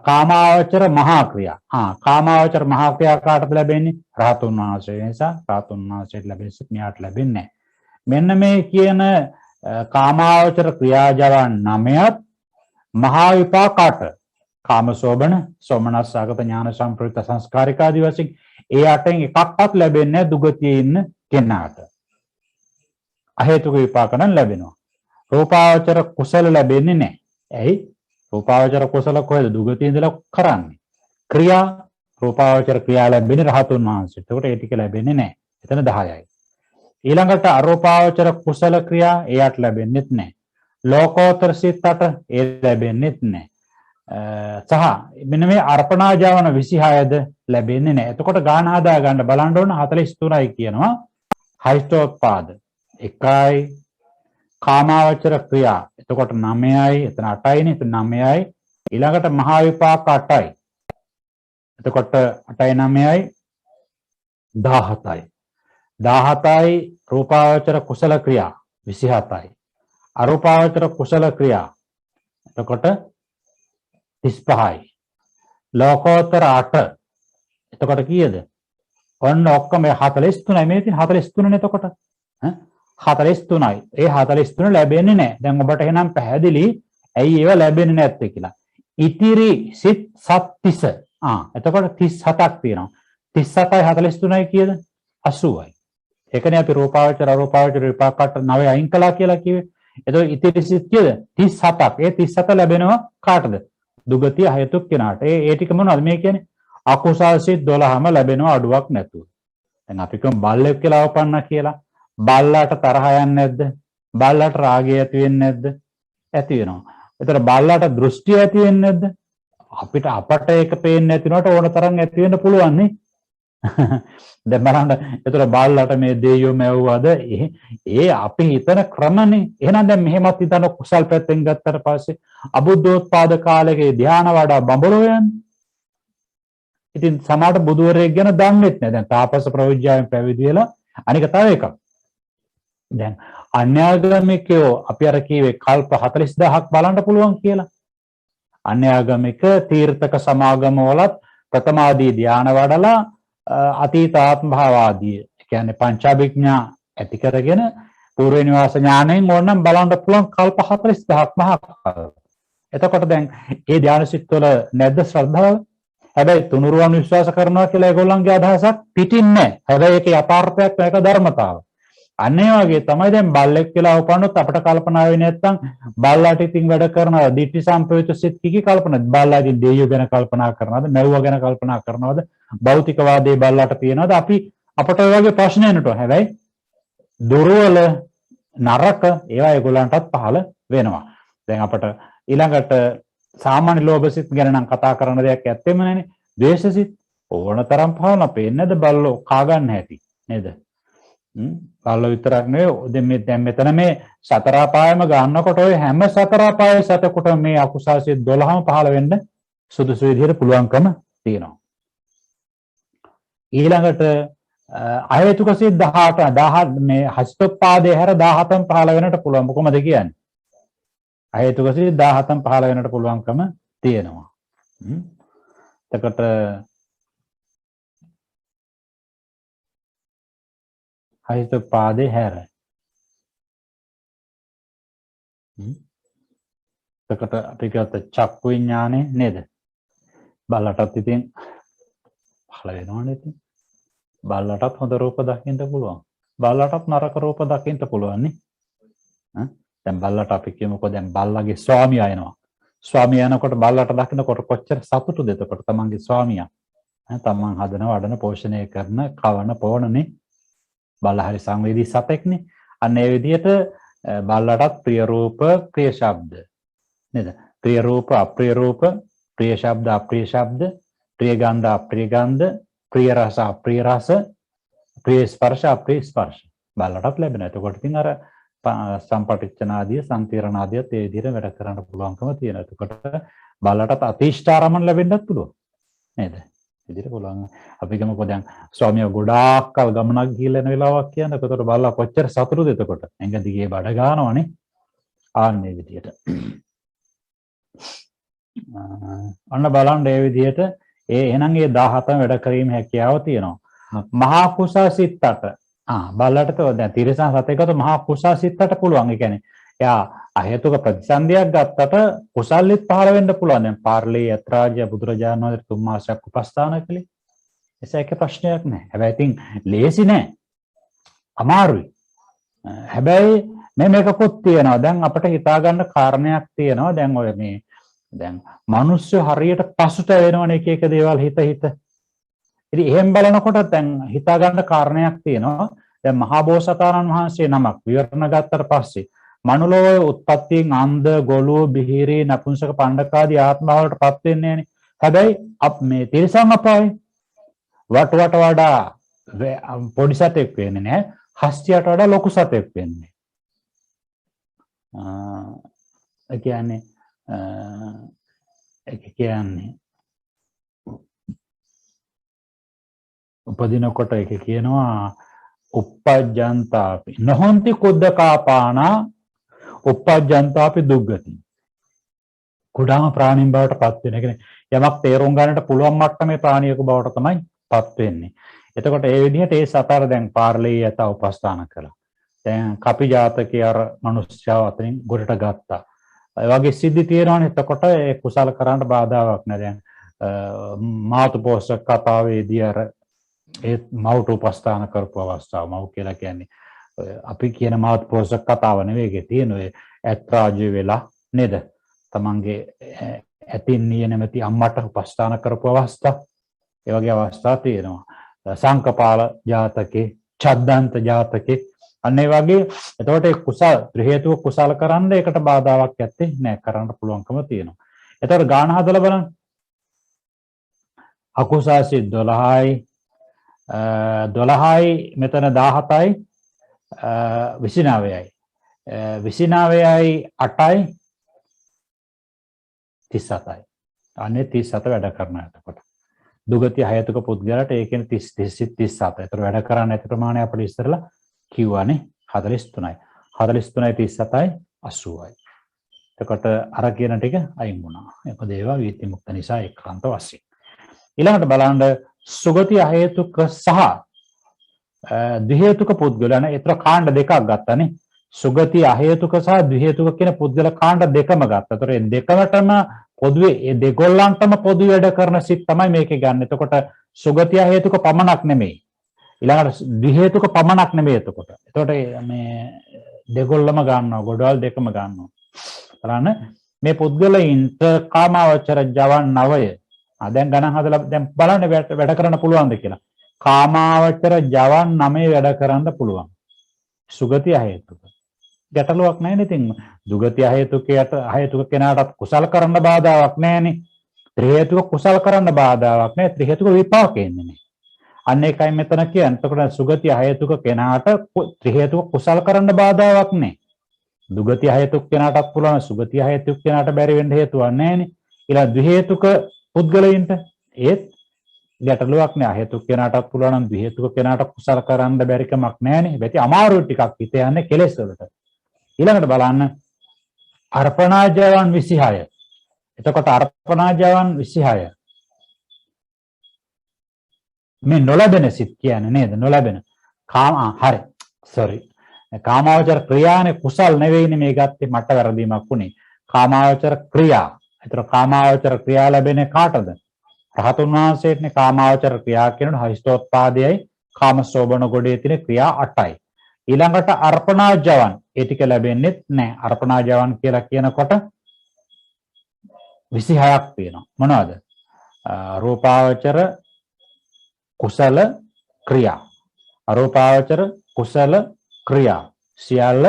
කාමාවචර මහා ක්‍රියා. කාමාවචර මහා ක්‍රියා කාටද ලැබෙන්නේ? රහතුන් වහන්සේ. නිසා රහතුන් වහන්සේට ලැබෙන සිත් මෙයාට ලැබෙන්නේ නැහැ. මෙන්න මේ කියන කාමාවචර ක්‍රියාජවන් 9ත් මහා විපාකට කාමසෝබන සෝමනස්සාගත ඥාන සම්ප්‍රයුක්ත සංස්කාරික ආදී වශයෙන් ඒ 8න් එකක්වත් ලැබෙන්නේ දුගතියේ ඉන්න කෙනාට. අහේතුක විපාක නම් ලැබෙනවා. රූපාවචර කුසල ලැබෙන්නේ නැහැ. ඇයි? රූපාවචර කුසල කොහෙද දුගතියේ ඉඳලා කරන්නේ? ක්‍රියා රූපාවචර ක්‍රියා ලැබෙන්නේ රහතුන් වහන්සේට. ඒකට ඒ ටික ලැබෙන්නේ නැහැ. එතන 10යි. ඊළඟට අරූපාවචර කුසල ක්‍රියා එයාට ලැබෙන්නේත් නැහැ. ලෝකෝත්තර සිත් 8 ඒ ලැබෙන්නේත් නැහැ. සහ මෙන්න මේ අර්පණා ජවන 26ද ලැබෙන්නේ නැහැ. එතකොට ගාන හදා ගන්න බලන්න ඕන 43යි කියනවා. හයිස්තෝත්පාද 1යි කාමාවචර ක්‍රියා. එතකොට 9යි. එතන 8යිනේ. එතන 9යි. ඊළඟට මහා විපාක 8යි. එතකොට 8යි 9යි 17යි. 17යි රූපාවචර කුසල ක්‍රියා 27යි. අරූපාවචර කුසල ක්‍රියා එතකොට 35යි. ලෝකෝත්තර 8 එතකොට කීයද? ඔන්න ඔක්කොම 43යි මේ තියෙන 43 නේ එතකොට. 43යි. ඒ 43 ලැබෙන්නේ නැහැ. දැන් ඔබට එහෙනම් පැහැදිලි ඇයි ඒව ලැබෙන්නේ නැත්තේ කියලා. ඉතිරි සිත් 30. එතකොට 37ක් තියෙනවා. 37යි 43යි කීයද? 80යි. ඒකනේ අපි රූපාවචර අරූපාවචර විපාකට 9 අයින් කළා කියලා කිව්වේ. එතකොට ඉතිරි සිත් කීයද? 37ක්. ඒ 37 ලැබෙනවා කාටද? දුගතිය හේතුක් කෙනාට. ඒ ටික මොනවද මේ කියන්නේ? අකුසල් සිත් 12ම ලැබෙනවා අඩුවක් නැතුව. දැන් අපි කියමු බල්ලෙක් කියලා අවපන්න කියලා. බල්ලාට තරහ යන්නේ නැද්ද? බල්ලාට රාගය ඇති වෙන්නේ නැද්ද? ඇති වෙනවා. ඒතර බල්ලාට දෘෂ්ටි ඇති වෙන්නේ නැද්ද? අපට ඒක පේන්නේ නැති උනට ඕන තරම් ඇති වෙන්න පුළුවන් නේ. දැන් බලන්න ඒතර බල්ලාට මේ දෙයියෝ මැව්වද? ඒ අපි හිතන ක්‍රමනේ. එහෙනම් දැන් මෙහෙමත් හිතන කුසල් පැත්තෙන් ගත්තට පස්සේ අබුද්ධෝත්පාද කාලයේ ධානා වඩා බඹලෝ යන්නේ. ඉතින් සමහරට බුදුවරයෙක් ගැන දන්නේත් නැහැ. දැන් තාපස ප්‍රවිජ්‍යාවෙන් පැවිදි වෙලා අනික තව එකක්. දැන් අන්‍යාගමිකයෝ අපි අර කීවේ කල්ප 40000ක් බලන්න පුළුවන් කියලා. අන්‍යාගමික තීර්ථක සමාගම වලත් ප්‍රථමාදී ධානය වඩලා අතීතාත්ම භාවාදී කියන්නේ පංචාභිඥා ඇති කරගෙන පූර්ව නිවාස ඥාණයෙන් ඕනනම් බලන්න පුළුවන් කල්ප 40000ක් මහා කාල. එතකොට දැන් මේ ධානසිත වල නැද්ද ශ්‍රද්ධාව? හැබැයි තුනුරුවන් විශ්වාස කරනවා කියලා ඒගොල්ලන්ගේ අදහසක් පිටින් නැහැ. හැබැයි ඒක යථාර්ථයක් මේක ධර්මතාව. අන්න ඒ වගේ තමයි දැන් බල්ලෙක් කියලා උපන්නොත් අපිට කල්පනා වෙන්නේ නැත්නම් බල්ලාට ඉතින් වැඩ කරනවා දිට්ඨි සම්ප්‍රයුක්ත සිත් කීකී කල්පනා. බල්ලා ඉතින් දෙයියෝ ගැන කල්පනා කරනවද? මැව්වා ගැන කල්පනා කරනවද? භෞතිකවාදයේ බල්ලාට තියෙනවද? අපට ඔය වගේ ප්‍රශ්න එනට. හැබැයි දුර්වල නරක ඒවා ඒගොල්ලන්ටත් පහළ වෙනවා. දැන් අපට ඊළඟට සාමාන්‍ය ලෝභ සිත් ගැන නම් කතා කරන දෙයක් ඇත්තෙම නැනේ. ද්වේෂ සිත් ඕනතරම් පහළ පේන්නේ නැද බල්ලෝ කා ගන්න හැටි නේද? බල්ලෝ විතරක් නෙවෙයි දැන් මෙතන මේ සතර අපායම ගන්නකොට ඔය හැම සතර අපායේ සතකොට මේ අකුසල් සිත් 12ම පහළ වෙන්න සුදුසු විදිහට පුළුවන්කම තියෙනවා. ඊළඟට අහේතුක සිත් 18 මේ හස්තෝපාදේ හැර 17ම පහළ වෙන්නට පුළුවන්. කොහොමද කියන්නේ? අහේතුක සිත් 17ම පහළ වෙන්නට පුළුවන්කම තියෙනවා. එතකොට හස්තෝපාදේ හැර. එතකොට අපි කියත චක්කු විඥානේ නේද? බල්ලටත් ඉතින් පහළ වෙනවනේ ඉතින්. බල්ලටත් හොඳ රූප දකින්න පුළුවන්. බල්ලටත් නරක රූප දකින්න පුළුවන් නේ. දැන් බල්ලට අපි කියමුකෝ දැන් බල්ලගේ ස්වාමියා එනවා. ස්වාමියා එනකොට බල්ලට දකින්නකොට කොච්චර සතුටුද එතකොට තමන්ගේ ස්වාමියා. තමන් හදන වඩන පෝෂණය කරන කවන පොවනනේ. බල්ලා හරි සංවේදී සතෙක්නේ. අන්න ඒ විදිහට බල්ලටත් ප්‍රිය රූප ප්‍රිය ශබ්ද නේද? ප්‍රිය රූප අප්‍රිය රූප, ප්‍රිය ශබ්ද අප්‍රිය ශබ්ද, ප්‍රිය ගන්ධ අප්‍රිය ගන්ධ, ප්‍රිය රස අප්‍රිය රස, ප්‍රිය ස්පර්ශ අප්‍රිය ස්පර්ශ බල්ලටත් ලැබෙනවා. එතකොට ඉතින් අර සම්පටිච්ඡනාදී සම්තිරණාදී ඒ විදිහට වැඩ කරන්න පුළුවන්කම තියෙනවා. එතකොට බල්ලටත් අතිෂ්ඨාරමණ ලැබෙන්නත් පුළුවන් නේද? විදිහට පුළුවන්. අපි ගමකෝ දැන් ස්වාමියා ගොඩාක් කල් ගමනක් ගිහිල්ලා එන වෙලාවක් කියන්නේ. එතකොට බල්ලා කොච්චර සතුටුද එතකොට. එංග දිගේ බඩ ගන්නවනේ. ආන්නේ විදිහට. අන්න බලන්න මේ විදිහට එහෙනම් ඒ 17ම වැඩ කිරීම හැකියාව තියෙනවා. මහා කුසල් සිත් 8 බල්ලට දැන් තිරසන් සතේකට මහා කුසල් සිත් 8 පුළුවන්. ඒ කියන්නේ එයා අහේතුක ප්‍රතිසන්දියක් ගත්තට කුසල්ලිත් පහළ වෙන්න පුළුවන්. දැන් පාර්ලී යත්‍රාජ්‍ය බුදුරජාණන් වහන්සේ 3 මාසයක් උපස්ථාන කළේ. ඒක ප්‍රශ්නයක් නෑ. හැබැයි ඉතින් ලේසි නෑ. අමාරුයි. හැබැයි මේකකුත් තියෙනවා. දැන් අපිට හිතා ගන්න කාරණයක් තියෙනවා. දැන් ඔය මේ දැන් මිනිස්සු හරියට පසුත වෙනවනේ එක එක දේවල් හිත. ඉතින් එහෙම බලනකොට දැන් හිතා ගන්න කාරණයක් තියෙනවා. දැන් මහා බෝසතාණන් වහන්සේ නමක් විවරණ ගත්තට පස්සේ මනුලෝක උත්පත්තියෙන් අන්ධ, ගොළුව, බිහිරි, නපුංසක, පණ්ඩකාදී ආත්මාවලටපත් වෙන්නේ නැහනේ. හැබැයි මේ තිරසං අපායේ වටවට වඩා පොඩි සතෙක් වෙන්නේ නැහැ. හස්තියට වඩා ලොකු සතෙක් වෙන්නේ. ඒ කියන්නේ උපදිනකොට ඒක කියනවා uppajjantapi nohonti kuddakaapana uppajjantapi duggati. කුඩාම ප්‍රාණීන් බවට පත් වෙන. ඒ කියන්නේ යමක් තේරුම් ගන්නට පුළුවන් මට්ටමේ ප්‍රාණියෙකු බවට තමයි පත් වෙන්නේ. එතකොට ඒ විදිහට ඒ සතර දැන් පාර්ලී යත උපස්ථාන කළා. දැන් කපි ජාතකයේ අර මිනිස්යාව අතරින් ගොඩට ගත්තා. ඒ වගේ සිද්ධි තියෙනවනේ. එතකොට ඒ කුසල කරන්න බාධාවක් නෑ. දැන් මාතු පෝෂක කතාවේදී අර ඒ මව්ට උපස්ථාන කරපු අවස්ථාව. මව් කියලා කියන්නේ අපි කියන මාතු පෝෂක කතාව නෙවෙයි. ඒකේ තියෙන ඔය ඇත් රාජ්‍ය වෙලා නේද? තමන්ගේ ඇතින්නිය නැමැති අම්මට උපස්ථාන කරපු අවස්ථා. ඒ වගේ අවස්ථා තියෙනවා. සංකපාල ජාතකේ, චද්දන්ත ජාතකේ අන්න ඒ වගේ. එතකොට ඒ කුසල ත්‍රි හේතුක කුසල කරන්න ඒකට බාධාවක් නැත්තේ නෑ. කරන්න පුළුවන්කම තියෙනවා. එතකොට ගාන හදලා බලන්න. අකුසාසි 12යි 12යි මෙතන 17යි 29යි 29යි 8යි 37යි. අනේ 37 වැඩ කරනවා. එතකොට දුගතිය හයතුක පුද්ගලයාට ඒ කියන්නේ 37. ඒතර වැඩ කරන්න ඇති ප්‍රමාණය අපිට ඉස්සරලා කිව්වානේ 43යි. 43යි 37යි 80යි. එතකොට අර කියන ටික අයින් වුණා. මොකද ඒවා විමුක්ත නිසා ඒකාන්ත වශයෙන්. ඊළඟට බලන්න සුගතිය හේතුක සහ ද්වි හේතුක පුද්ගලයන්. ඒතර කාණ්ඩ දෙකක් ගත්තානේ. සුගතිය හේතුක සහ ද්වි හේතුක කියන පුද්ගල කාණ්ඩ දෙකම ගත්තා. ඒතර මේ දෙකමටම පොදුවේ ඒ දෙගොල්ලන්ටම පොදු වැඩ කරන සිත් තමයි මේකේ ගන්න. එතකොට සුගතිය හේතුක පමණක් නෙමෙයි. ඊළඟට ද්වි හේතුක පමණක් නෙමෙයි එතකොට. එතකොට මේ දෙගොල්ලම ගන්නවා. ගොඩවල් දෙකම ගන්නවා. බලන්න මේ පුද්ගලයින්ට කාමාවචර ජවන් 9. දැන් ගණන් හදලා දැන් බලන්න වැඩ කරන්න පුළුවන්ද කියලා. කාමාවචර ජවන් 9 වැඩ කරන්න පුළුවන්. සුගතිය හේතුක. ගැටලුවක් නැහැ නේ. ඉතින් දුගතිය හේතුකයට හේතුක කෙනාට කුසල කරන්න බාධාවක් නැහැනේ. ත්‍රි හේතුක කුසල කරන්න බාධාවක් නැහැ. ත්‍රි හේතුක විපාකෙන්නේ නැහැ. අන්න ඒකයි මෙතන කියන්නේ. එතකොට සුගතිය හේතුක කෙනාට ත්‍රි හේතුක කුසල කරන්න බාධාවක් නැහැ. දුගතිය හේතුක කෙනාටත් පුළුවන්. සුගතිය හේතුක කෙනාට බැරි වෙන්න හේතුවක් නැහැනේ. ඊළඟ ද්වි හේතුක පුද්ගලයින්ට ඒත් ගැටලුවක් නෑ. හේතුක කෙනාටත් පුළුවන් නම් ද්වි හේතුක කෙනාට කුසල කරන්න බැරි කමක් නැහැනේ. හැබැයි අමාරු ටිකක් හිත යන්නේ කෙලෙස් වලට. ඊළඟට බලන්න අර්පණාජවන් 26. එතකොට අර්පණාජවන් 26 මේ නොලැබෙන සිත් කියන්නේ නේද? නොලැබෙන හරි sorry කාමාවචර ක්‍රියානේ කුසල් නෙවෙයිනේ මේ ගත්තේ. මට වැරදීමක් වුණේ. කාමාවචර ක්‍රියා. ඒතර කාමාවචර ක්‍රියා ලැබෙන්නේ කාටද? රහතුන් වහන්සේටනේ. කාමාවචර ක්‍රියා කියනකොට හයිස්තෝත්පාදයයි කාමසෝබන ගොඩේ තියෙන ක්‍රියා 8යි. ඊළඟට අර්පණාජවන් ඒ ටික ලැබෙන්නේ නැහැ. අර්පණාජවන් කියලා කියනකොට 26ක් තියෙනවා. මොනවද? රූපාවචර කුසල ක්‍රියා, අරූපාවචර කුසල ක්‍රියා සියල්ල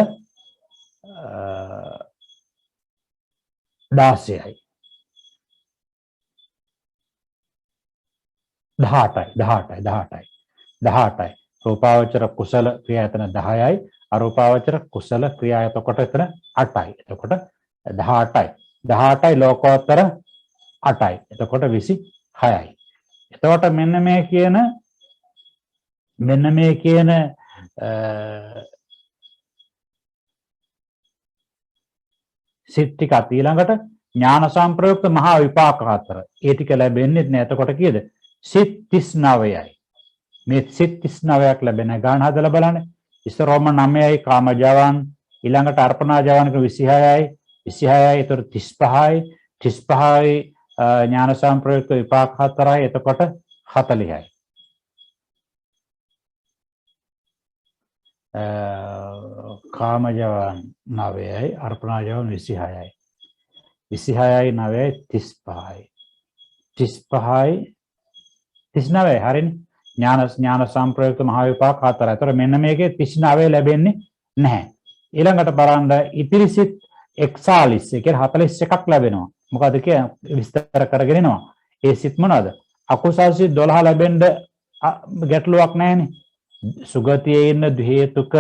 16යි 18යි රූපාවචර කුසල ක්‍රියා එතන 10යි, අරූපාවචර කුසල ක්‍රියා එතකොට එතන 8යි. එතකොට 18යි ලෝකෝත්තර 8යි. එතකොට 26යි. එතකොට මෙන්න මේ කියන සිත් ටික ඊළඟට ඥාන සම්ප්‍රයුක්ත මහා විපාක 4. ඒ ටික ලැබෙන්නේ නැහැ. එතකොට කීයද? සිත් 39යි. මේ සිත් 39ක් ලැබෙන ගාන හදලා බලන්න. ඉස්සරෝම 9යි කාමජවන්, ඊළඟට අර්පණාජවන් 26යි. ඒතර 35යි ඥාන සම්ප්‍රයුක්ත විපාක 4යි. එතකොට 40යි. කාමජවන් 9යි, අර්පණාජවන් 26යි. 26යි 9යි 35යි. 39යි හරිනේ. ඥාන සම්ප්‍රයුක්ත මහා විපාක 4. ඒතර මෙන්න මේකේ 39 ලැබෙන්නේ නැහැ. ඊළඟට බලන්න ඉතිරි සිත් 41. ඒ කියන්නේ 41ක් ලැබෙනවා. මොකද කියන්නේ විස්තර කරගෙන එනවා. ඒ සිත් මොනවාද? අකුසල් සිත් 12 ලැබෙන්න ගැටලුවක් නැහැනේ. සුගතියේ ඉන්න ද්වි හේතුක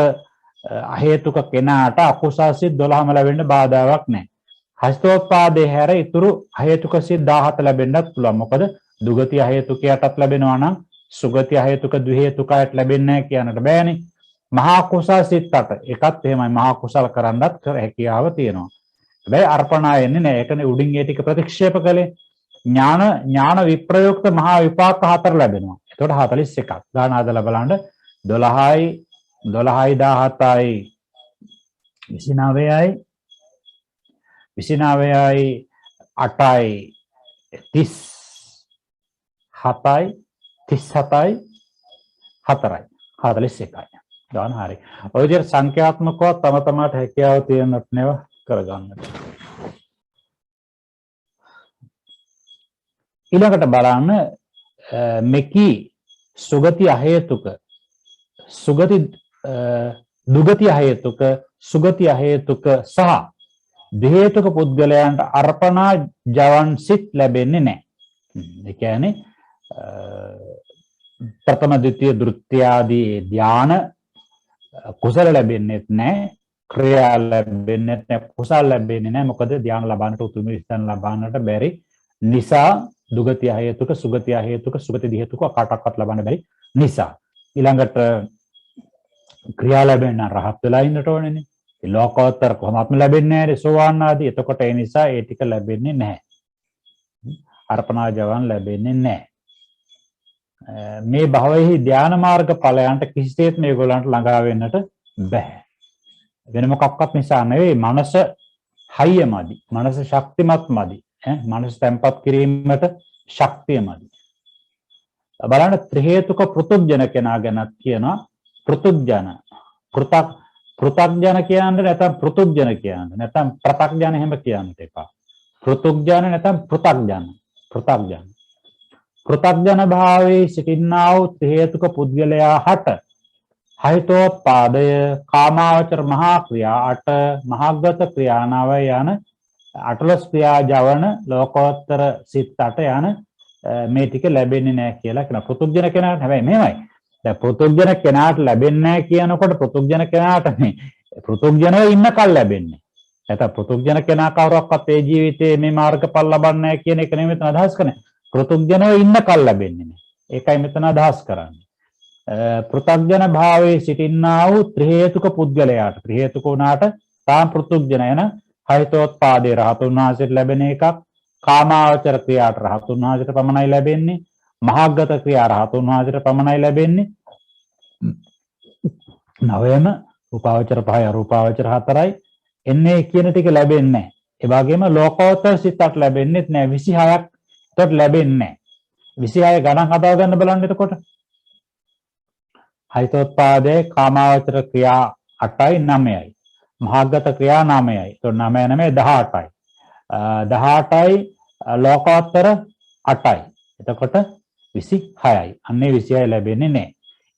අහේතුක කෙනාට අකුසල් සිත් 12ම ලැබෙන්න බාධාවක් නැහැ. හස්තෝත්පාදේ හැර ඉතුරු අහේතුක සිත් 17 ලැබෙන්නත් පුළුවන්. මොකද දුගති අහේතුකයටත් ලැබෙනවා නම් සුගති අහේතුක ද්වි හේතුකයට ලැබෙන්නේ නැහැ කියන්නට බෑනේ. මහා කුසල් සිත් 8 එකත් එහෙමයි මහා කුසල කරන්නත් හැකියාව තියෙනවා. හැබැයි අර්පණා එන්නේ නැහැ. ඒකනේ උඩින් ඒ ටික ප්‍රතික්ෂේප කළේ. ඥාන විප්‍රයුක්ත මහා විපාක 4 ලැබෙනවා. එතකොට 41ක්. ගාන හදලා බලන්න 12යි 12යි 17යි 29යි 29යි 8යි 37යි 37යි 4යි 41යි. ගාන හරි. ඔය විදිහට සංඛ්‍යාත්මකව තම තමාට හැකියාව තියෙනත් නේව කරගන්නට. ඊළඟට බලන්න මෙකි සුගති අහේතුක සුගති දුගති අහේතුක සුගති අහේතුක සහ දෙහේතුක පුද්ගලයන්ට අර්පණා ජවන් සිත් ලැබෙන්නේ නැහැ. ඒ කියන්නේ ප්‍රථම ද්විතීය තෘත්‍ය ආදී ධාන කුසල ලැබෙන්නේ නැහැ. ක්‍රියා ලැබෙන්නේ නැහැ. කුසල ලැබෙන්නේ නැහැ. මොකද ධාන ලබන්නට උතුම් ස්ථාන ලබන්නට බැරි නිසා දුගති අහේතුක සුගති අහේතුක සුගති දිහේතුක කාටවත් ලබන්න බැරි නිසා. ඊළඟට ක්‍රියා ලැබෙන්න රහත් වෙලා ඉන්නට ඕනේනේ. ඒ ලෝකෝත්තර කොහොමත්ම ලැබෙන්නේ නැහැ සෝවාන් ආදී. එතකොට ඒ නිසා ඒ ටික ලැබෙන්නේ නැහැ. අර්පණා ජවන් ලැබෙන්නේ නැහැ. මේ භවයේ ධාන මාර්ග ඵලයන්ට කිසිසේත් මේගොල්ලන්ට ළඟා වෙන්නට බෑ. වෙන මොකක්වත් නිසා නෙවෙයි මනස හයියමදි. මනස ශක්තිමත්මදි. මනස තැම්පත් කිරීමට ශක්තියමදි. බලන්න ත්‍රි හේතුක පෘතුග්ජන කෙනා ගැන කියනවා පෘතුග්ජන. පෘතග්ජන කියන්නේ නැත්නම් පෘතුග්ජන කියන්නේ නැත්නම් ප්‍රතග්ජන එහෙම කියන්න එපා. පෘතුග්ජන නැත්නම් පෘතග්ජන. පෘතග්ජන භාවයේ සිටින්නා වූ ත්‍රි හේතුක පුද්ගලයා හට හයිතෝත්පාදය කාමාවචර මහා ක්‍රියා 8 මහාගත ක්‍රියානව යන අටලස් ක්‍රියා ජවන ලෝකෝත්තර සිත් 8 යන මේ ටික ලැබෙන්නේ නැහැ කියලා කියන පෘතුග්ජන කෙනාට. හැබැයි මෙහෙමයි. දැන් පෘතුග්ජන කෙනාට ලැබෙන්නේ නැහැ කියනකොට පෘතුග්ජන කෙනාට මේ පෘතුග්ජනව ඉන්න කල් ලැබෙන්නේ. නැත්නම් පෘතුග්ජන කෙනා කවුරක්වත් ඒ ජීවිතේ මේ මාර්ගඵල ලබන්නේ නැහැ කියන එක නෙමෙයි මෙතන අදහස් කරන්නේ. පෘතුග්ජනව ඉන්න කල් ලැබෙන්නේ නැහැ. ඒකයි මෙතන අදහස් කරන්නේ. පෘතග්ජන භාවයේ සිටින්නා වූ ත්‍රි හේතුක පුද්ගලයාට ත්‍රි හේතුක උනාට තාම පෘතුග්ජන එන හයිතෝත්පාදේ රහතුන් වහන්සේට ලැබෙන එකක්. කාමාවචර ක්‍රියාට රහතුන් වහන්සේට පමණයි ලැබෙන්නේ. මහාගත ක්‍රියා රහතුන් වහන්සේට පමණයි ලැබෙන්නේ. නවයම රූපාවචර 5යි අරූපාවචර 4යි එන්නේ කියන ටික ලැබෙන්නේ නැහැ. ඒ වගේම ලෝකෝත්තර සිතට ලැබෙන්නේ නැහැ. 26ක් තොට ලැබෙන්නේ නැහැ. 26 ගණන් හදා ගන්න බලන්න එතකොට. හයිතෝත්පාදේ කාමාවචර ක්‍රියා 8යි 9යි. මහාගත ක්‍රියා 9යි. එතකොට 9 18යි. 18යි ලෝකෝත්තර 8යි. එතකොට 26යි. අන්නේ 26 ලැබෙන්නේ නැහැ.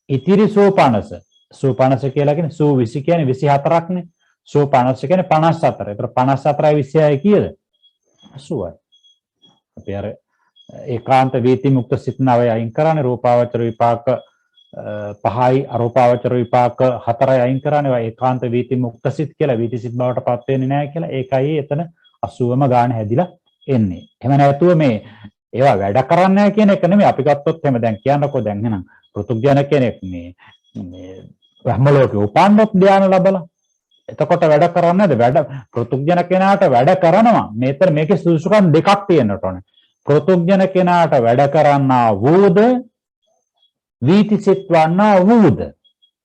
ඉතිරි සූපනස. සූපනස කියලා කියන්නේ සූ 20 කියන්නේ 24ක් නේ. සූපනස කියන්නේ 54. එතකොට 54යි 26යි කීයද? 80යි. අපි අර ඒකාන්ත වීති මුක්ත සිත් 9 අයින් කරන්නේ රූපාවචර විපාක 5යි අරූපාවචර විපාක 4යි අයින් කරන්නේ. ඒවා ඒකාන්ත වීති මුක්ත සිත් කියලා වීති සිත් බවට පත් වෙන්නේ නැහැ කියලා. ඒකයි එතන 80ම ගාන හැදිලා එන්නේ. එහෙම නැතුව මේ ඒවා වැඩ කරන්නේ නැහැ කියන එක නෙමෙයි. අපි ගත්තොත් එහෙම දැන් කියන්නකෝ දැන් එහෙනම් පෘතුග්ජන කෙනෙක් මේ බ්‍රහ්ම ලෝකේ උපන්නොත් ධානය ලැබලා. එතකොට වැඩ කරන්නේ නැද? වැඩ පෘතුග්ජන කෙනාට වැඩ කරනවා. මේතර මේකේ සුසුකම් දෙකක් තියෙන්නට ඕනේ. පෘතුග්ජන කෙනාට වැඩ කරන්නා වූද වීතිසිත වන්නා වූද.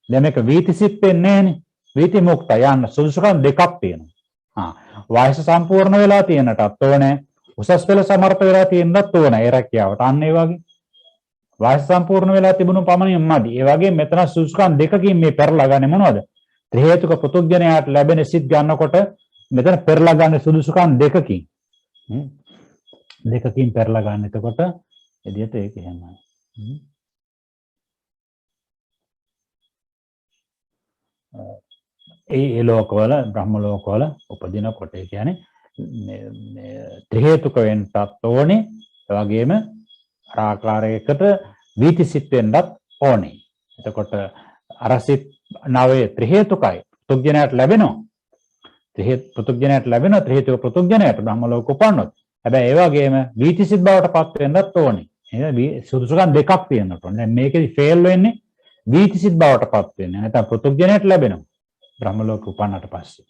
දැන් මේක වීතිසිත වෙන්නේ නැහනේ. වීති මුක්ත යන්න සුසුකම් දෙකක් තියෙනවා. වයස සම්පූර්ණ වෙලා තියෙනටත් ඕනේ. උසස් පෙළ සමර්ථ වෙලා තියෙනටත් ඕනේ. ඒ රැකියාවට. අන්න ඒ වගේ. වයස සම්පූර්ණ වෙලා තිබුණු පමණින් මදි. ඒ වගේ මෙතන සුසුකම් දෙකකින් මේ පෙරලා ගන්නේ මොනවද? ත්‍රි හේතුක පෘතුග්ජනයාට ලැබෙන සිත් ගන්නකොට මෙතන පෙරලා ගන්න සුදුසුකම් දෙකකින්. දෙකකින් පෙරලා ගන්න. එතකොට එදියට ඒක එහෙමයි. ඒ ලෝකවල බ්‍රහ්ම ලෝකවල උපදිනකොට ඒ කියන්නේ ත්‍රි හේතුක වෙන්නත් ඕනේ. ඒ වගේම ආකාරයකට වීතිසිත වෙන්නත් ඕනේ. එතකොට අරසිත 9 ත්‍රි හේතුකයි පෘතුග්ජනයට ලැබෙනවා. පෘතුග්ජනයට ලැබෙනවා ත්‍රි හේතුක පෘතුග්ජනයට බ්‍රහ්ම ලෝක උපන්නොත්. හැබැයි ඒ වගේම වීතිසිත බවට පත් වෙන්නත් ඕනේ. එහෙනම් සුදුසුකම් දෙකක් තියෙනට ඕනේ. මේකෙදි ෆේල් වෙන්නේ වීතිසිත බවටපත් වෙන්නේ. නැත්නම් පෘථුග්ජනයට ලැබෙනවා. බ්‍රහ්ම ලෝක උපන්නට පස්සේ.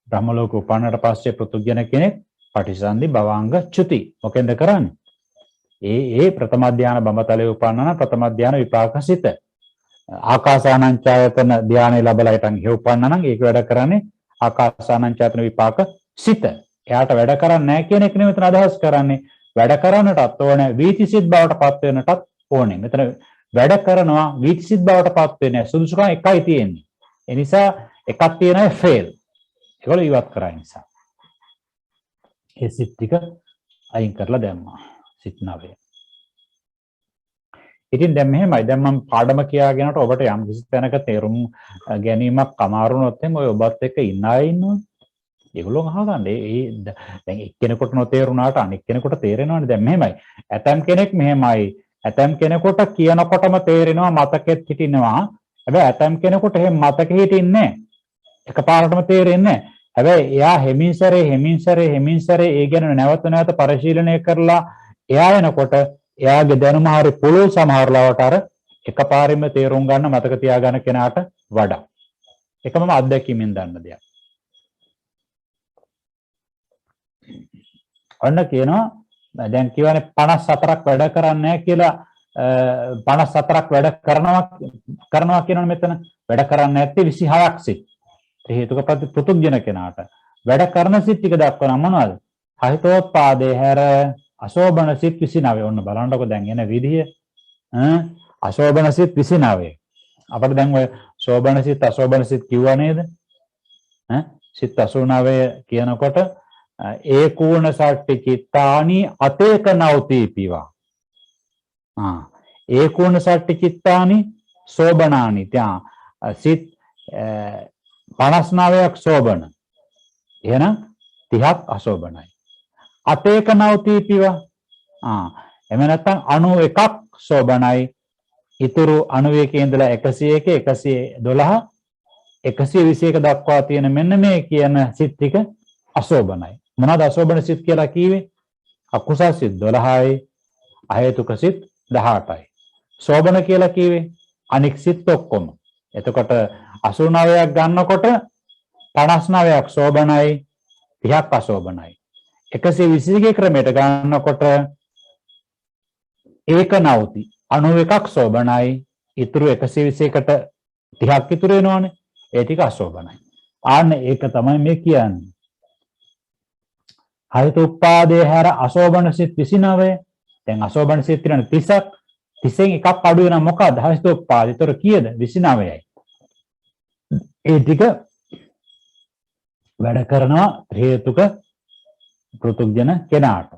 බ්‍රහ්ම ලෝක උපන්නට පස්සේ පෘථුග්ජන කෙනෙක් පටිසන්ධි භවංග චුති මොකෙන්ද කරන්නේ? ඒ ප්‍රථම ධානය බඹතලයේ උපන්නන ප්‍රථම ධානය විපාකසිත ආකාසානංචායතන ධානය ලැබලා හිටන් හේවපන්න නම් ඒක වැඩ කරන්නේ ආකාසානංචායතන විපාක සිත. එයාට වැඩ කරන්නේ නැහැ කියන එක නෙමෙයි මෙතන අදහස් කරන්නේ. වැඩ කරන්නටත් ඕනේ වීතිසිත බවට පත් වෙන්නටත් ඕනේ. මෙතන වැඩ කරනවා වීතිසිත බවට පත් වෙන්නේ සුදුසුකම් එකයි තියෙන්නේ. ඒ නිසා එකක් තියෙනවා ෆේල්. ඒගොල්ලෝ ඉවත් කරා නිසා. ඒ සිත් ටික අයින් කරලා දැම්මා. සිත් 9. ඉතින් දැන් මෙහෙමයි. දැන් මම පාඩම කියාගෙනට ඔබට යම් කිසි තැනක තේරුම් ගැනීමක් අමාරු වුණොත් එimhe ඔය ඔබත් එක්ක ඉන්න අය ඉන්නවනේ. ඒගොල්ලෝ අහගන්න. දැන් එක්කෙනෙකුට නොතේරුණාට අනෙක් කෙනෙකුට තේරෙනවනේ. දැන් මෙහෙමයි. ඇතම් කෙනෙක් මෙහෙමයි. ඇතම් කෙනෙකුට කියනකොටම තේරෙනවා මතකෙත් හිටිනවා. හැබැයි ඇතම් කෙනෙකුට එහෙම මතකෙ හිටින්නේ නැහැ. එකපාරටම තේරෙන්නේ නැහැ. හැබැයි එයා හෙමින් සැරේ ඒ ගැන නැවත පරිශීලනය කරලා එයා එනකොට එයාගේ දැනුම හරි පුළුල් සමහර ලාවට අර එකපාරෙම තේරුම් ගන්න මතක තියාගන්න කෙනාට වඩා. ඒකම අත්දැකීමෙන් දන්න දෙයක්. ඔන්න කියනවා දැන් කියවනේ 54ක් වැඩ කරන්නේ නැහැ කියලා 54ක් වැඩ කරනවා කියනවනේ මෙතන. වැඩ කරන්නේ නැත්තේ 26ක් සිත්. ඒ හේතුක පෘථුග්ජන කෙනාට වැඩ කරන සිත් ටික දක්වනවා මොනවද? හහිතෝත්පාදේ හැර අශෝභන සිත් 29. ඔන්න බලන්නකො දැන් එන විදිය. අශෝභන සිත් 29. අපිට දැන් ඔය ශෝභන සිත් අශෝභන සිත් කිව්වා නේද? සිත් 89 කියනකොට ඒකූණ සට්ටි චිත්තානි අතේක නවතිපිවා. ඒකූණ සට්ටි චිත්තානි ශෝභනානි. ત્યાં සිත් 59ක් ශෝභන. එහෙනම් 30ක් අශෝභනයි. අතේක නවතිපිවා. එහෙම නැත්නම් 91ක් ශෝභනයි. ඉතුරු 91 ඉඳලා 101 112 121 දක්වා තියෙන මෙන්න මේ කියන සිත් ටික අශෝභනයි. මොනවාද අශෝභන සිත් කියලා කිව්වේ? අකුසල් සිත් 12යි, අහේතුක සිත් 18යි. ශෝභන කියලා කිව්වේ අනික් සිත් ඔක්කොම. එතකොට 89ක් ගන්නකොට 59ක් ශෝභනයි, 30ක් අශෝභනයි. 121 ක්‍රමයට ගන්නකොට ඒක නවති 91ක් ශෝභනයි, ඉතුරු 121කට 30ක් ඉතුරු වෙනවනේ. ඒ ටික අශෝභනයි. ආන්න ඒක තමයි මේ කියන්නේ. හරිතෝත්පාදේ හැර අශෝභන සිත් 29. දැන් අශෝභන සිත් තියෙන 30ක් 30න් එකක් අඩු වෙනවා මොකද? හරිතෝත්පාද. ඒතර කීයද? 29යි. ඒ ටික වැඩ කරනවා හේතුක පෘථුග්ජන කෙනාට.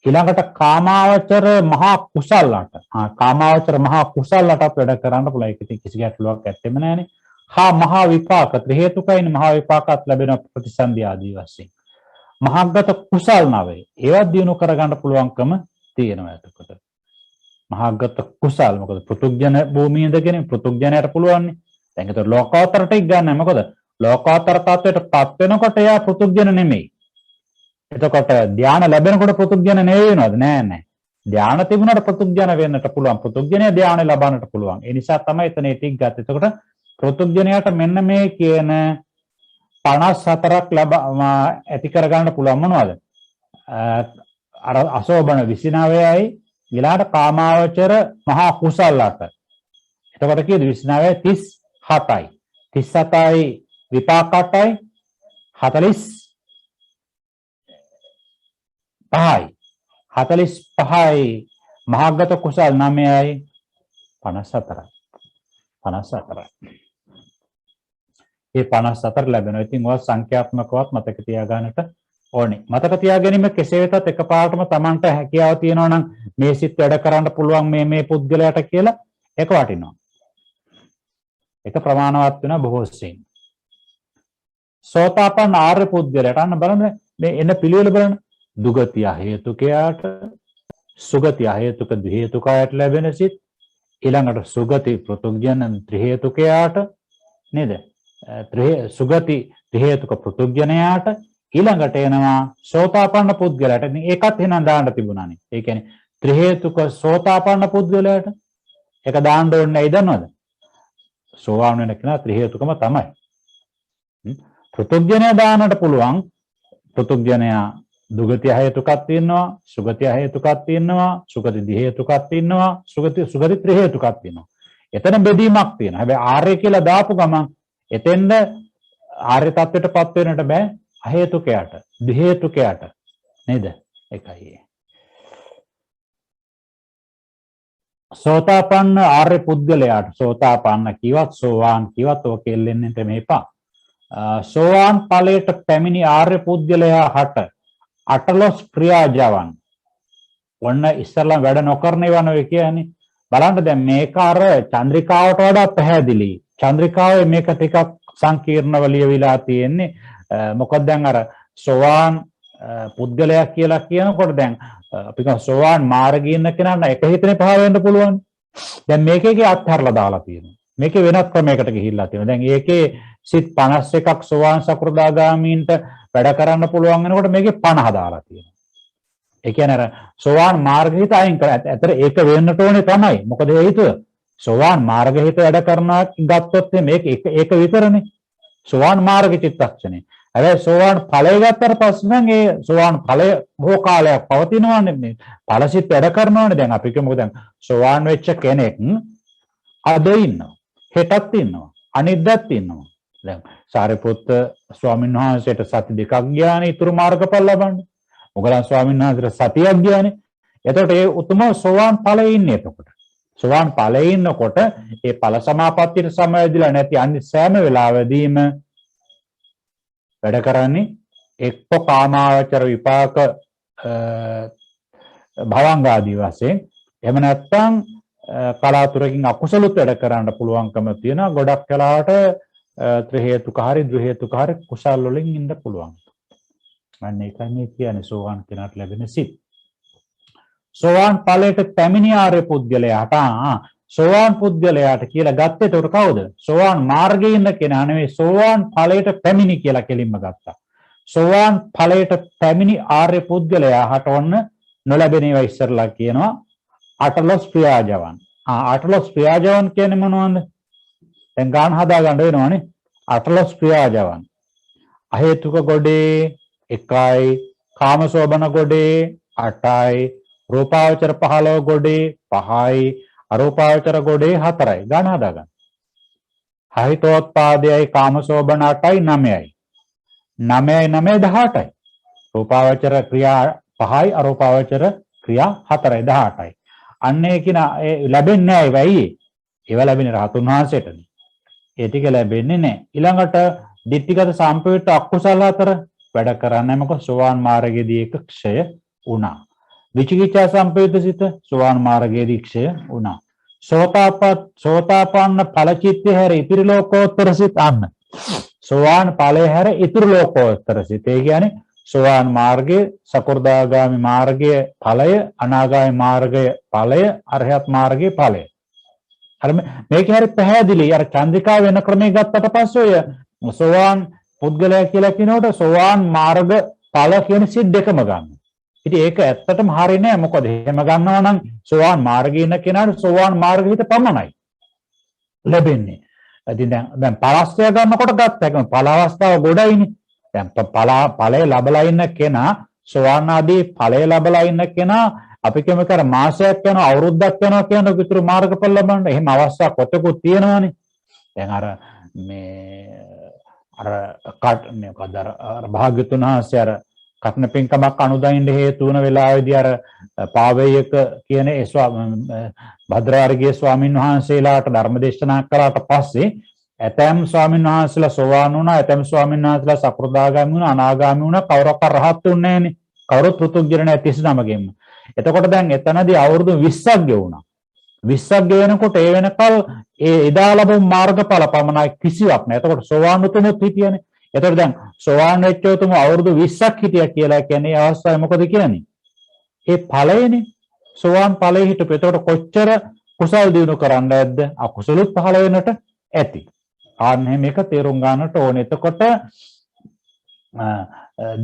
ඊළඟට කාමාවචර මහා කුසලලට. කාමාවචර මහා කුසලලටත් වැඩ කරන්න පුළුවන්. ඒක කිසි ගැටලුවක් ඇත්තෙම නැහැනේ. මහා විපාක හේතුකයින් මහා විපාකات ලැබෙන ප්‍රතිසන්දි ආදී වශයෙන්. මහාගත කුසල් 9. ඒවත් දිනු කරගන්න පුළුවන්කම තියෙනවා එතකොට. මහාගත කුසල් මොකද පෘථුග්ජන භූමියේ ඉඳගෙන පෘථුග්ජනයට පුළුවන්නේ. දැන් ඒතර ලෝකෝත්තරට ගන්න මොකද? ලෝකෝත්තර tattweටපත් වෙනකොට එයා පෘථුග්ජන නෙමෙයි. එතකොට ධානය ලැබෙනකොට පෘථුග්ජන නෙවෙයි වෙනවද? නෑ. ධානය තිබුණාට පෘථුග්ජන වෙන්නට පුළුවන්. පෘථුග්ජනය ධානය ලබන්නට පුළුවන්. ඒ නිසා තමයි එතන ඒ ටික ගත්තේ. එතකොට පෘථුග්ජනයට මෙන්න මේ කියන 54ක් ඇති කරගන්න පුළුවන් මොනවද? අර අශෝභන 29යි ඊළාට කාමාවචර මහා කුසලලට. එතකොට කීයද 29 37යි. 37යි විපාක 8යි 45යි මහාගත කුසල් 9යි 54යි. ඒ 54 ලැබෙනවා. ඉතින් ඔය සංඛ්‍යාත්මකවත් මතක තියාගන්නට ඕනේ. මතක තියාගැනීම කෙසේ වෙතත් එකපාරටම Tamanට හැකියාව තියෙනවා නම් මේ සිත් වැඩ කරන්න පුළුවන් මේ පුද්ගලයාට කියලා ඒක වටිනවා. ඒක ප්‍රමාණවත් වෙන බොහෝ සෙයින්. සෝතාපන්න ආර්ය පුද්ගලයාට අන්න බලන්න මේ එන පිළිවෙල බලන්න. දුගතිය හේතුකයාට, සුගතිය හේතුක ද්වි හේතුකයට ලැබෙන සිත්, ඊළඟට සුගති පෘථුග්ජන ත්‍රි හේතුකයාට නේද? සුගති ත්‍රි හේතුක පෘථුග්ජනයාට ඊළඟට එනවා සෝතාපන්න පුද්ගලයාට. ඒකත් එහෙනම් දාන්න තිබුණානේ. ඒ කියන්නේ ත්‍රි හේතුක සෝතාපන්න පුද්ගලයාට ඒක දාන්න ඕනේ නැයි දන්නවද? සෝවාන් වෙන කෙනා ත්‍රි හේතුකම තමයි. පෘථග්ජනයා දාන්නට පුළුවන්. පෘථග්ජනයා දුගතිය හේතුකක් තියෙනවා, සුගතිය හේතුකක් තියෙනවා, සුගති දි හේතුකක් තියෙනවා, සුගති ත්‍රි හේතුකක් තියෙනවා. එතන බෙදීමක් තියෙනවා. හැබැයි ආර්ය කියලා දාපු ගමන් එතෙන්ද ආර්ය තත්ත්වයටපත් වෙන්නට බෑ අහේතුකයට, දි හේතුකයට නේද? ඒකයි. සෝතාපන්න ආර්ය පුද්ගලයාට සෝතාපන්න කිව්වත් සෝවාන් කිව්වත් ඔක කෙල්ලෙන්නට මේපා. සෝවාන් ඵලයට පැමිණි ආර්ය පුද්ගලයා හට අටලොස් ක්‍රියාජවන් වන්න ඉස්සරලා වැඩ නොකරන ඒවා නෙවෙයි කියන්නේ. බලන්න දැන් මේක අර චන්ද්‍රිකාවට වඩා පැහැදිලි. චන්ද්‍රිකාවේ මේක ටිකක් සංකීර්ණව ලියවිලා තියෙන්නේ. මොකද දැන් අර සෝවාන් පුද්ගලයා කියලා කියනකොට දැන් අපි කියනවා සෝවාන් මාර්ගයේ ඉන්න කෙනාට එක හිතේ පහ වෙන්න පුළුවන්. දැන් මේකේ අත්හැරලා දාලා තියෙනවා. මේකේ වෙනත් ක්‍රමයකට ගිහිල්ලා තියෙනවා. දැන් ඒකේ සිත් 51ක් සෝවාන් සකෘදාගාමීන්ට වැඩ කරන්න පුළුවන් වෙනකොට මේකේ 50 දාලා තියෙනවා. ඒ කියන්නේ අර සෝවාන් මාර්ගහිත අයින් කර ඇතර ඒක වෙන්නට ඕනේ තමයි. මොකද හේතුව සෝවාන් මාර්ගහිත වැඩ කරනවා ගත්තොත් මේක ඒක විතරනේ. සෝවාන් මාර්ග චිත්තක්ෂණේ. හැබැයි සෝවාන් ඵලය ගත්තට පස්සේ නම් ඒ සෝවාන් ඵලය බොහෝ කාලයක් පවතිනවානේ. මේ ඵලසිත වැඩ කරනවානේ. දැන් අපි කියමුකෝ දැන් සෝවාන් වෙච්ච කෙනෙක් අද ඉන්නවා. හෙටත් ඉන්නවා. අනිද්දාත් ඉන්නවා. දැන් සාරිපුත්ත ස්වාමීන් වහන්සේට සති දෙකක් ගියානේ ඊතුරු මාර්ගඵල ලබන්න. මොගලන් ස්වාමීන් වහන්සේට සතියක් ගියානේ. එතකොට ඒ උතුම සෝවාන් ඵලයේ ඉන්නේ එතකොට. සෝවාන් ඵලයේ ඉන්නකොට ඒ ඵල සමාපත්තියට සමවැදිලා නැති අනිත් සෑම වෙලාවෙදීම වැඩ කරන්නේ එක්ක කාමාවචර විපාක භවංග ආදී වශයෙන් එහෙම නැත්නම් කලාතුරකින් අකුසලුත් වැඩ කරන්න පුළුවන්කම තියෙනවා. ගොඩක් වෙලාවට ත්‍රි හේතුක හරි ද්වි හේතුක හරි කුසල් වලින් ඉන්න පුළුවන්. අන්න ඒකයි මේ කියන්නේ සෝවාන් කෙනාට ලැබෙන සිත්. සෝවාන් ඵලයට පැමිණි ආර්ය පුද්ගලයාට සෝවාන් පුද්ගලයාට කියලා ගත්තේ ඒතර කවුද? සෝවාන් මාර්ගයේ ඉන්න කෙනා නෙවෙයි සෝවාන් ඵලයට පැමිණි කියලා කෙලින්ම ගත්තා. සෝවාන් ඵලයට පැමිණි ආර්ය පුද්ගලයා හටවන්න නොලැබෙන ඒවා ඉස්සරලා කියනවා අටලොස් ක්‍රියාජවන්. අටලොස් ක්‍රියාජවන් කියන්නේ මොනවද? දැන් ගාන හදා ගන්න වෙනවනේ. අටලොස් ක්‍රියාජවන්. අහේතුක ගොඩේ 1යි, කාමසෝබන ගොඩේ 8යි, රූපාවචර 15 ගොඩේ 5යි, අරූපාවචර ගොඩේ 4යි. ගාන හදා ගන්න. හහිතෝත්පාදයයි කාමසෝබන 8යි 9යි. 9යි 9යි 18යි. රූපාවචර ක්‍රියා 5යි, අරූපාවචර ක්‍රියා 4යි 18යි. අන්නේ කින ලැබෙන්නේ නැහැ වෙයි. ඒවා ලැබෙන්නේ රහතුන් වහන්සේටනේ. ඒ ටික ලැබෙන්නේ නැහැ. ඊළඟට ditthිගත සම්පයුක්ත අකුසල 4 වැඩ කරන්නේ මොකද? සෝවාන් මාර්ගයේදී ඒක ක්ෂය වුණා. විචිකිච්ඡා සම්පයුක්ත සිත සෝවාන් මාර්ගයේදී ක්ෂය වුණා. සෝතාපන්න ඵල චිත්තය හැර ඉතිරි ලෝකෝත්තර සිත අන්න. සෝවාන් ඵලය හැර ඉතිරි ලෝකෝත්තර සිත. ඒ කියන්නේ සෝවාන් මාර්ගයේ, සකෘදාගාමි මාර්ගයේ ඵලය, අනාගාමි මාර්ගයේ ඵලය, අරහත් මාර්ගයේ ඵලය. අර මේක හරි පැහැදිලි. අර චන්ද්‍රිකා වෙන ක්‍රමයක් ගත්තට පස්සේ ඔය සෝවාන් පුද්ගලයා කියලා කියනකොට සෝවාන් මාර්ග ඵල කියන සිත් දෙකම ගන්න. ඉතින් ඒක ඇත්තටම හරිය නෑ. මොකද එහෙම ගන්නවා නම් සෝවාන් මාර්ගයේ ඉන්න කෙනාට සෝවාන් මාර්ගහිත පමණයි ලැබෙන්නේ. ඉතින් දැන් පලස්ය ගන්නකොට ගත්ත එකම ඵල අවස්ථාව ගොඩයිනේ. දැන් ඵලය ලැබලා ඉන්න කෙනා සෝවාන් ආදී ඵලය ලැබලා ඉන්න කෙනා අපි කියමු කර මාසයක් යනවා අවුරුද්දක් යනවා කියන විතර මාර්ගඵල ලබන්න එහෙම අවස්ථා කොටකුත් තියෙනවානේ. දැන් අර භාග්‍යතුන් වහන්සේ අර කර්ණ පින්කමක් අනුදයින්න හේතු වුණ වෙලාවේදී අර පාවේයක කියන භද්‍රාර්ගයේ ස්වාමින් වහන්සේලාට ධර්ම දේශනා කළාට පස්සේ ඇතැම් ස්වාමින් වහන්සේලා සෝවාන් වුණා, ඇතැම් ස්වාමින් වහන්සේලා සකෘදාගාමී වුණා, අනාගාමී වුණා, කවුරක්වත් රහත් වුණේ නැහනේ. කවුරුත් පෘථුග්ජන නැහැ 39ගෙම. එතකොට දැන් එතනදී අවුරුදු 20ක් ගෙවුණා. 20ක් ගෙවෙනකොට ඒ වෙනකල් ඒ එදා ලැබු මාර්ගඵල පමණයි කිසිවක් නැහැ. එතකොට සෝවාන් උතුමුත් හිටියනේ. එතකොට දැන් සෝවාන් වෙච්ච උතුම අවුරුදු 20ක් හිටියා කියලා කියන්නේ අවස්ථාවේ මොකද කියන්නේ? ඒ ඵලයනේ. සෝවාන් ඵලයේ හිටපු. එතකොට කොච්චර කුසල් දිනු කරන්න ඇද්ද? අකුසලුත් පහළ වෙනට ඇති. ආන්න මේක තේරුම් ගන්නට ඕනේ. එතකොට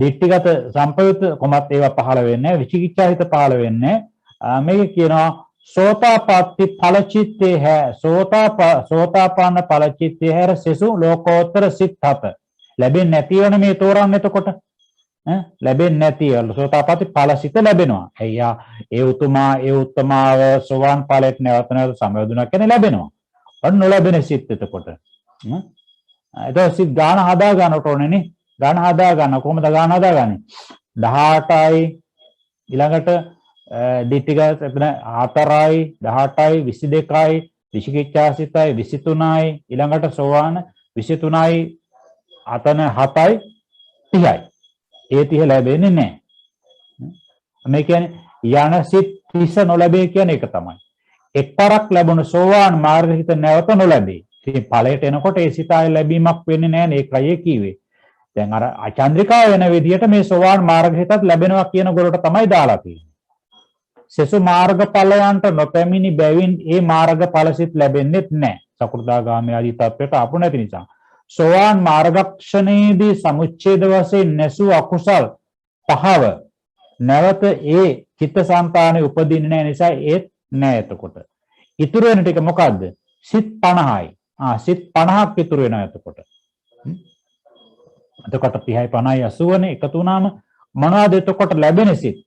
ditthිගත සම්පයුත් කොමත් ඒවා පහළ වෙන්නේ නැහැ. විචිකිච්ඡා හිත පහළ වෙන්නේ නැහැ. මේක කියනවා සෝතාපට්ටි ඵලචිත්තේ හැ සෝතාපන්න ඵලචිත්තේ හැර සෙසු ලෝකෝත්තර සිත් 7 ලැබෙන්නේ නැතිවන මේ තෝරන්නේ එතකොට ලැබෙන්නේ නැති සෝතාපට්ටි ඵලසිත ලැබෙනවා. එයා ඒ උත්තමාව සෝවාන් ඵලයට නැවත නැවත සමවැදුණා කියන්නේ ලැබෙනවා. ඔන්න නොලැබෙන සිත් එතකොට. ඒක සිත් ගාන හදා ගන්නට ඕනේ නේ. ගාන හදා ගන්න කොහොමද ගාන හදාගන්නේ? 18යි ඊළඟට දිටික 4යි 18යි 22යි විචිකිච්ඡාසිතයි 23යි ඊළඟට සෝවාන් 23යි අතන 7යි 30යි. ඒ 30 ලැබෙන්නේ නැහැ. මේ කියන්නේ යන සිත් 30 නොලැබේ කියන එක තමයි. එක්වරක් ලැබුණු සෝවාන් මාර්ගහිත නැවත නොලැබේ. ඉතින් ඵලයට එනකොට ඒ සිතයි ලැබීමක් වෙන්නේ නැහැ නේ. ඒකයි කිව්වේ. දැන් අර අචන්ද්‍රිකාව වෙන විදිහට මේ සෝවාන් මාර්ගහිතත් ලැබෙනවා කියන ගොරට තමයි දාලා තියෙන්නේ. සෙසු මාර්ගඵලයන්ට නොපැමිණි බැවින් ඒ මාර්ගඵලසිත ලැබෙන්නේ නැහැ. සකෘදාගාමී ආදී තත්වයට ආපු නැති නිසා. සෝවාන් මාර්ගක්ෂණයේදී සමුච්ඡේද වශයෙන් නැසූ අකුසල් පහව නැවත ඒ චිත්තසංතානෙ උපදින්නේ නැහැ නිසා ඒත් නැහැ එතකොට. ඉතුරු වෙන ටික මොකද්ද? සිත් 50යි. සිත් 50ක් ඉතුරු වෙනවා එතකොට. එතකොට 30යි 50යි 80නේ එකතු වුණාම මොනවද එතකොට ලැබෙන සිත්?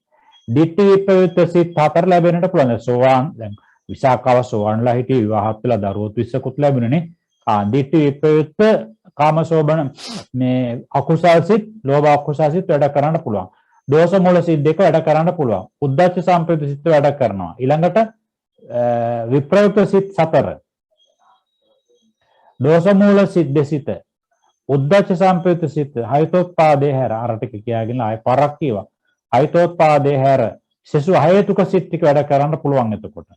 ditthi vippavita සිත් 4 ලැබෙන්නට පුළුවන්. සෝවාන් දැන් විසාකව සෝවාන්ලා හිටියේ විවාහත් වෙලා දරුවොත් 20කුත් ලැබුණනේ. ditthi vippavita කාමසෝබන මේ අකුසල් සිත්, ලෝභ අකුසල් සිත් වැඩ කරන්න පුළුවන්. දෝෂ මූල සිත් දෙක වැඩ කරන්න පුළුවන්. උද්ධච්ච සම්ප්‍රයුක්ත සිත් වැඩ කරනවා. ඊළඟට විප්‍රයුක්ත සිත් 4. දෝෂ මූල සිත් දෙසිත. උද්ධච්ච සම්ප්‍රයුක්ත සිත් හයතෝත්පාදේ හැර අර ටික කියාගෙන ආය පරක් කීවා. හයතෝත්පාදේ හැර සසු හේතුක සිත් ටික වැඩ කරන්න පුළුවන් එතකොට.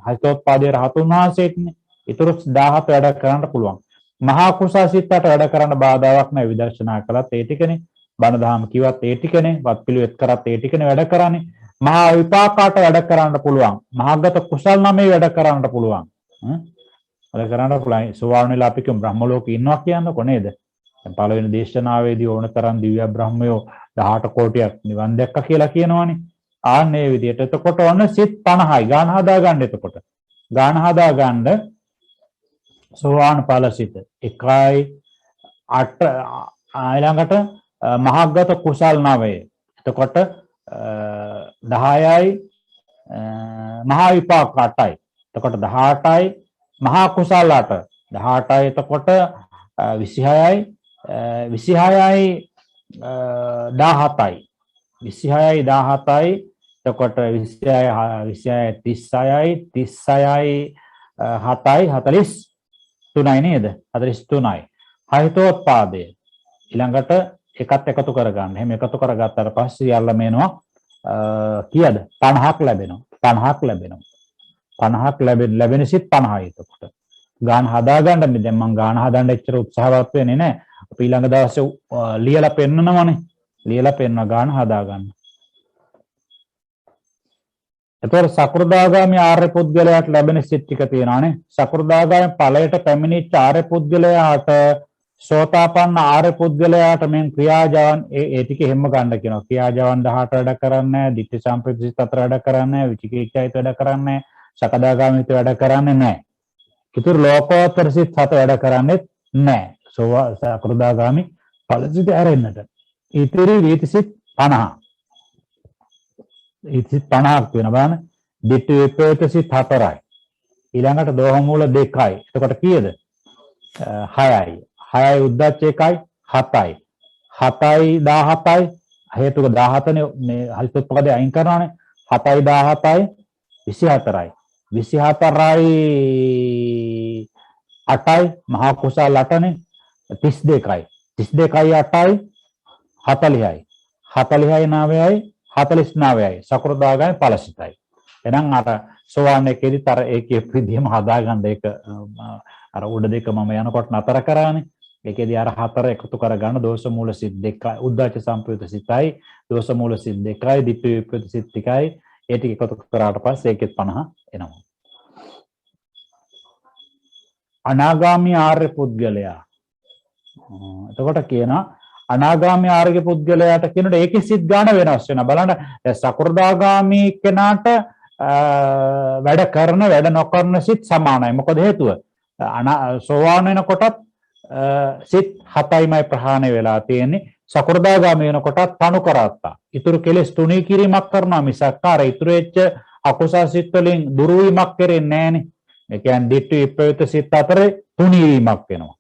හයතෝත්පාදේ රහතුන් වහන්සේටනේ. ඊටු 17 වැඩ කරන්න පුළුවන්. මහා කුසල සිත්ට වැඩ කරන්න බාධාවක් නැහැ. විදර්ශනා කළත් ඒ ටිකනේ. බණ දහම කිව්වත් ඒ ටිකනේ. වත් පිළිවෙත් කරත් ඒ ටිකනේ වැඩ කරන්නේ. මහා විපාකාට වැඩ කරන්න පුළුවන්. මහාගත කුසල් නමේ වැඩ කරන්න පුළුවන්. වැඩ කරන්න පුළුවන්. සෝවාන් වෙලා අපි කියමු බ්‍රහ්ම ලෝකේ ඉන්නවා කියන්නකො නේද? දැන් පළවෙනි දේශනාවේදී ඕනතරම් දිව්‍ය බ්‍රහ්මයෝ 18 කෝටියක් නිවන් දැක්කා කියලා කියනවනේ. ආන්නේ විදිහට එතකොට ඔන්න සිත් 50යි ගාන හදා ගන්න එතකොට. ගාන හදා ගන්න සෝවාන් ඵලසිත 1යි 8 ඊළඟට මහාගත කුසල් 9. එතකොට 10යි මහා විපාක 8යි. එතකොට 18යි මහා කුසල් 8. 18යි එතකොට 26යි 26යි 17යි 26යි 17යි එතකොට 26යි 36යි 7යි 43යි නේද? 43යි. හයතෝත්පාදය ඊළඟට එකත් එකතු කරගන්න. එහෙම එකතු කරගත්තාට පස්සේ යල්ලා මේනවා කීයද? 50ක් ලැබෙනවා. 50ක් ලැබෙනවා. 50ක් ලැබෙන සිත් 50යි එතකොට. ගාන හදාගන්න දැන් මම ගාන හදන්න එච්චර උත්සාහවත් වෙන්නේ නැහැ. අපි ඊළඟ දවසේ ලියලා පෙන්නනවනේ. ලියලා පෙන්න ගාන හදාගන්න. එතකොට සකෘදාගාමී ආර්ය පුද්ගලයාට ලැබෙන සිත් ටික තියෙනවානේ. සකෘදාගාමී ඵලයට පැමිණිච්ච ආර්ය පුද්ගලයාට සෝතාපන්න ආර්ය පුද්ගලයාට මෙන් ක්‍රියාජවන් ඒ ටික හැම ගන්න කියනවා. ක්‍රියාජවන් 18 වැඩ කරන්නේ නැහැ. ditthi sampradita සිත් 4 වැඩ කරන්නේ නැහැ. විචිකිච්ඡායිත වැඩ කරන්නේ නැහැ. සකදාගාමීත වැඩ කරන්නේ නැහැ. ඉතුරු ලෝකෝත්තර සිත් 7 වැඩ කරන්නේ නැහැ. සකෘදාගාමී ඵලසිත ඇරෙන්නට. ඉතිරි වීතිසිත 50. ඉතිරි 50ක් වෙන බලන්න. ditthi vippavita සිත් 4යි. ඊළඟට දෝහ මූල 2යි. එතකොට කීයද? 6යි. 6යි උද්දච්ච 1යි 7යි. 7යි 17යි හේතුක 17නේ මේ හල්පොත්පකදී අයින් කරනවානේ. 7යි 17යි 24යි. 24යි 8යි මහා කුසල 8නේ 32යි. 32යි 8යි 40යි. 40යි 9යි 49යි සකෘදාගාමී ඵලසිතයි. එහෙනම් අර සෝවාන් එකේදීත් අර ඒකේ විදිහම හදාගන්න ඒක අර උඩ දෙක මම යනකොට නතර කරානේ. ඒකේදී අර 4 එකතු කරගන්න දෝෂ මූල සිත් 2යි උද්ධච්ච සම්ප්‍රයුක්ත සිතයි දෝෂ මූල සිත් 2යි ditthi vippavita සිත් 2යි ඒ ටික එකතු කරාට පස්සේ ඒකෙත් 50 එනවා. අනාගාමී ආර්ය පුද්ගලයා. එතකොට කියනවා අනාගාමී ආර්ය පුද්ගලයාට කියනකොට ඒකේ සිත් ගාන වෙනස් වෙනවා. බලන්න සකෘදාගාමී කෙනාට වැඩ කරන වැඩ නොකරන සිත් සමානයි. මොකද හේතුව සෝවාන් වෙනකොටත් සිත් 7යිමයි ප්‍රහාණය වෙලා තියෙන්නේ. සකෘදාගාමී වෙනකොටත් තනු කරත්තා. ඊතුරු කෙලෙස් තුනී කිරීමක් කරනවා මිසක් අර ඊතුරු වෙච්ච අකුසල් සිත් වලින් දුරු වීමක් කරන්නේ නැහනේ. ඒ කියන්නේ ditthi විප්‍රයුක්ත සිත් අතරේ තුනී වීමක් වෙනවා.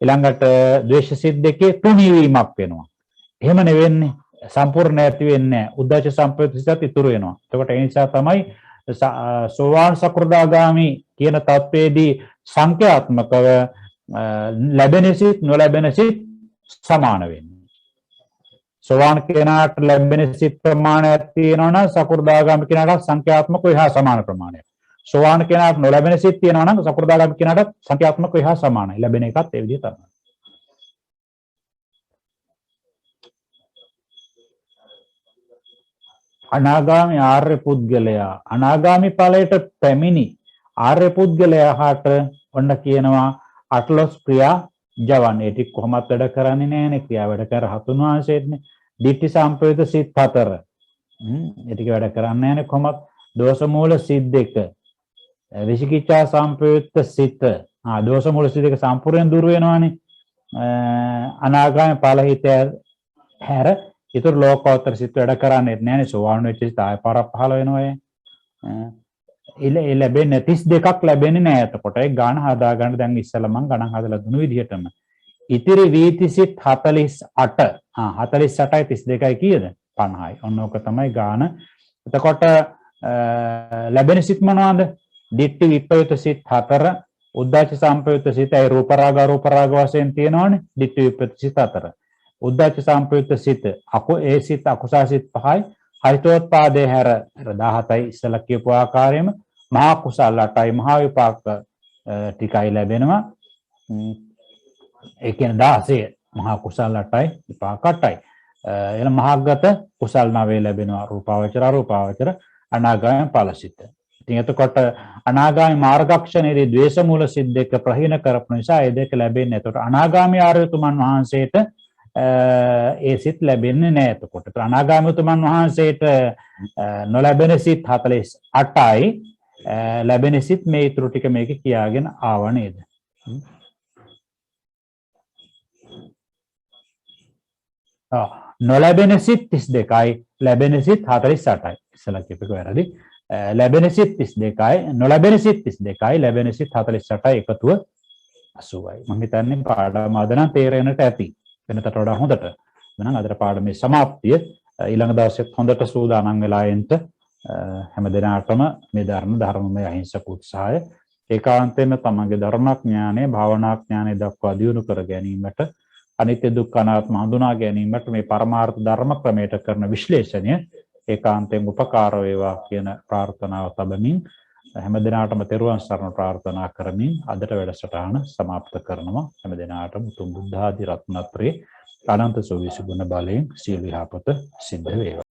ඊළඟට ද්වේෂ සිත් දෙකේ තුනී වීමක් වෙනවා. එහෙම නෙවෙන්නේ. සම්පූර්ණ නැති වෙන්නේ නැහැ. උද්දච්ච සම්ප්‍රයුක්ත සිත් ඉතුරු වෙනවා. එතකොට ඒ නිසා තමයි සෝවාන් සකෘදාගාමි කියන තත්වයේදී සංඛ්‍යාත්මකව ලැබෙන සිත් නොලැබෙන සිත් සමාන වෙන්නේ. සෝවාන් කෙනාට ලැබෙන සිත් ප්‍රමාණයක් තියෙනවා නම් සකෘදාගාමි කෙනාට සංඛ්‍යාත්මකව එහා සමාන ප්‍රමාණයක්. සෝවාන් කෙනාට නොලැබෙන සිත් තියෙනවා නම් සකෘදාගාමි කෙනාට සංඛ්‍යාත්මකව එහා සමානයි. ලැබෙන එකත් ඒ විදිහ තමයි. අනාගාමී ආර්ය පුද්ගලයා අනාගාමී ඵලයට පැමිණි ආර්ය පුද්ගලයාට ඔන්න කියනවා අටලොස් ක්‍රියා ජවන්. ඒ ටික කොහොමත් වැඩ කරන්නේ නැහැනේ. ක්‍රියා වැඩ කර හතුන් වහන්සේත්නේ. ditthi සම්ප්‍රයුක්ත සිත් 4. ඒ ටික වැඩ කරන්නේ නැහැනේ කොහොමත්. දෝෂ මූල සිත් 2. විචිකිච්ඡා සම්ප්‍රයුක්ත සිත්. දෝෂ මූල සිත් 2 සම්පූර්ණයෙන් දුර වෙනවානේ. අනාගාමී ඵල හිත හැර ඊතර ලෝකෝත්තර සිත් වැඩ කරන්නේ නැහැනේ. සෝවාන් වෙච්ච සිත් ආය පාරක් පහළ වෙනවා. ඒ ලැබෙන්නේ 32ක් ලැබෙන්නේ නැහැ. එතකොට ඒ ගාන හදා ගන්න දැන් ඉස්සෙල්ලා මම ගණන් හදලා දුණු විදිහටම ඉතිරි වීති සිත් 48. 48යි 32යි කීයද? 50යි. ඔන්න ඕක තමයි ගාන. එතකොට ලැබෙන සිත් මොනවාද? ditthi විප්‍රයුක්ත සිත් 4, උද්ධච්ච සම්ප්‍රයුක්ත සිත් ඒ රූප රාග වශයෙන් තියෙනවානේ. ditthi විප්‍රයුක්ත සිත් 4. උද්ධච්ච සම්ප්‍රයුක්ත සිත් ඒ සිත් අකුසල සිත් 5යි. හයිතෝත්පාදේ හැර 17යි ඉස්සලා කියපු ආකාරයෙන්ම මහා කුසල 8යි මහා විපාක ටිකයි ලැබෙනවා. ඒ කියන්නේ 16 මහා කුසල 8යි විපාක 8යි. එන මහාගත කුසල 9 ලැබෙනවා. රූපාවචර අරූපාවචර අනාගාමී ඵලසිත. ඉතින් එතකොට අනාගාමී මාර්ගක්ෂණයේදී ද්වේෂ මූල සිත් දෙක ප්‍රහීන කරපු නිසා ඒ දෙක ලැබෙන්නේ. එතකොට අනාගාමී ආර්යතුමන් වහන්සේට ඒ සිත් ලැබෙන්නේ නැහැ. එතකොට අනාගාමීතුමන් වහන්සේට නොලැබෙන සිත් 48යි. ලැබෙන සිත් මේ ඊටු ටික මේක කියාගෙන ආව නේද? නොලැබෙන සිත් 32යි. ලැබෙන සිත් 48යි. ඉස්සලා කියපේක වැරදි. ලැබෙන සිත් 32යි. නොලැබෙන සිත් 32යි. ලැබෙන සිත් 48යි එකතුව 80යි. මම හිතන්නේ පාඩම අද නම් තේරෙන්නට ඇති. වෙනතට වඩා හොඳට. එහෙනම් අදට පාඩමේ સમાප්තිය ඊළඟ දවසෙත් හොඳට සූදානම් වෙලා එන්න හැම දිනකටම මේ ධර්මමය අහිංසක උත්සාහය ඒකාන්තයෙන්ම තමන්ගේ ධර්මඥානය භාවනා ඥානය දක්වා දියුණු කර ගැනීමට අනිත්‍ය දුක්ඛ අනාත්ම හඳුනා ගැනීමට මේ පරමාර්ථ ධර්ම ක්‍රමයට කරන විශ්ලේෂණය ඒකාන්තයෙන් උපකාර වේවා කියන ප්‍රාර්ථනාව තබමින් හැම දිනකටම තෙරුවන් සරණ ප්‍රාර්ථනා කරමින් අදට වැඩසටහන સમાપ્ત කරනවා. හැම දිනකටම උතුම් බුද්ධ ආදී රත්නත්‍රයේ අනන්ත සෝවිසි ගුණ බලයෙන් සියලු යහපත සිද්ධ වේවා.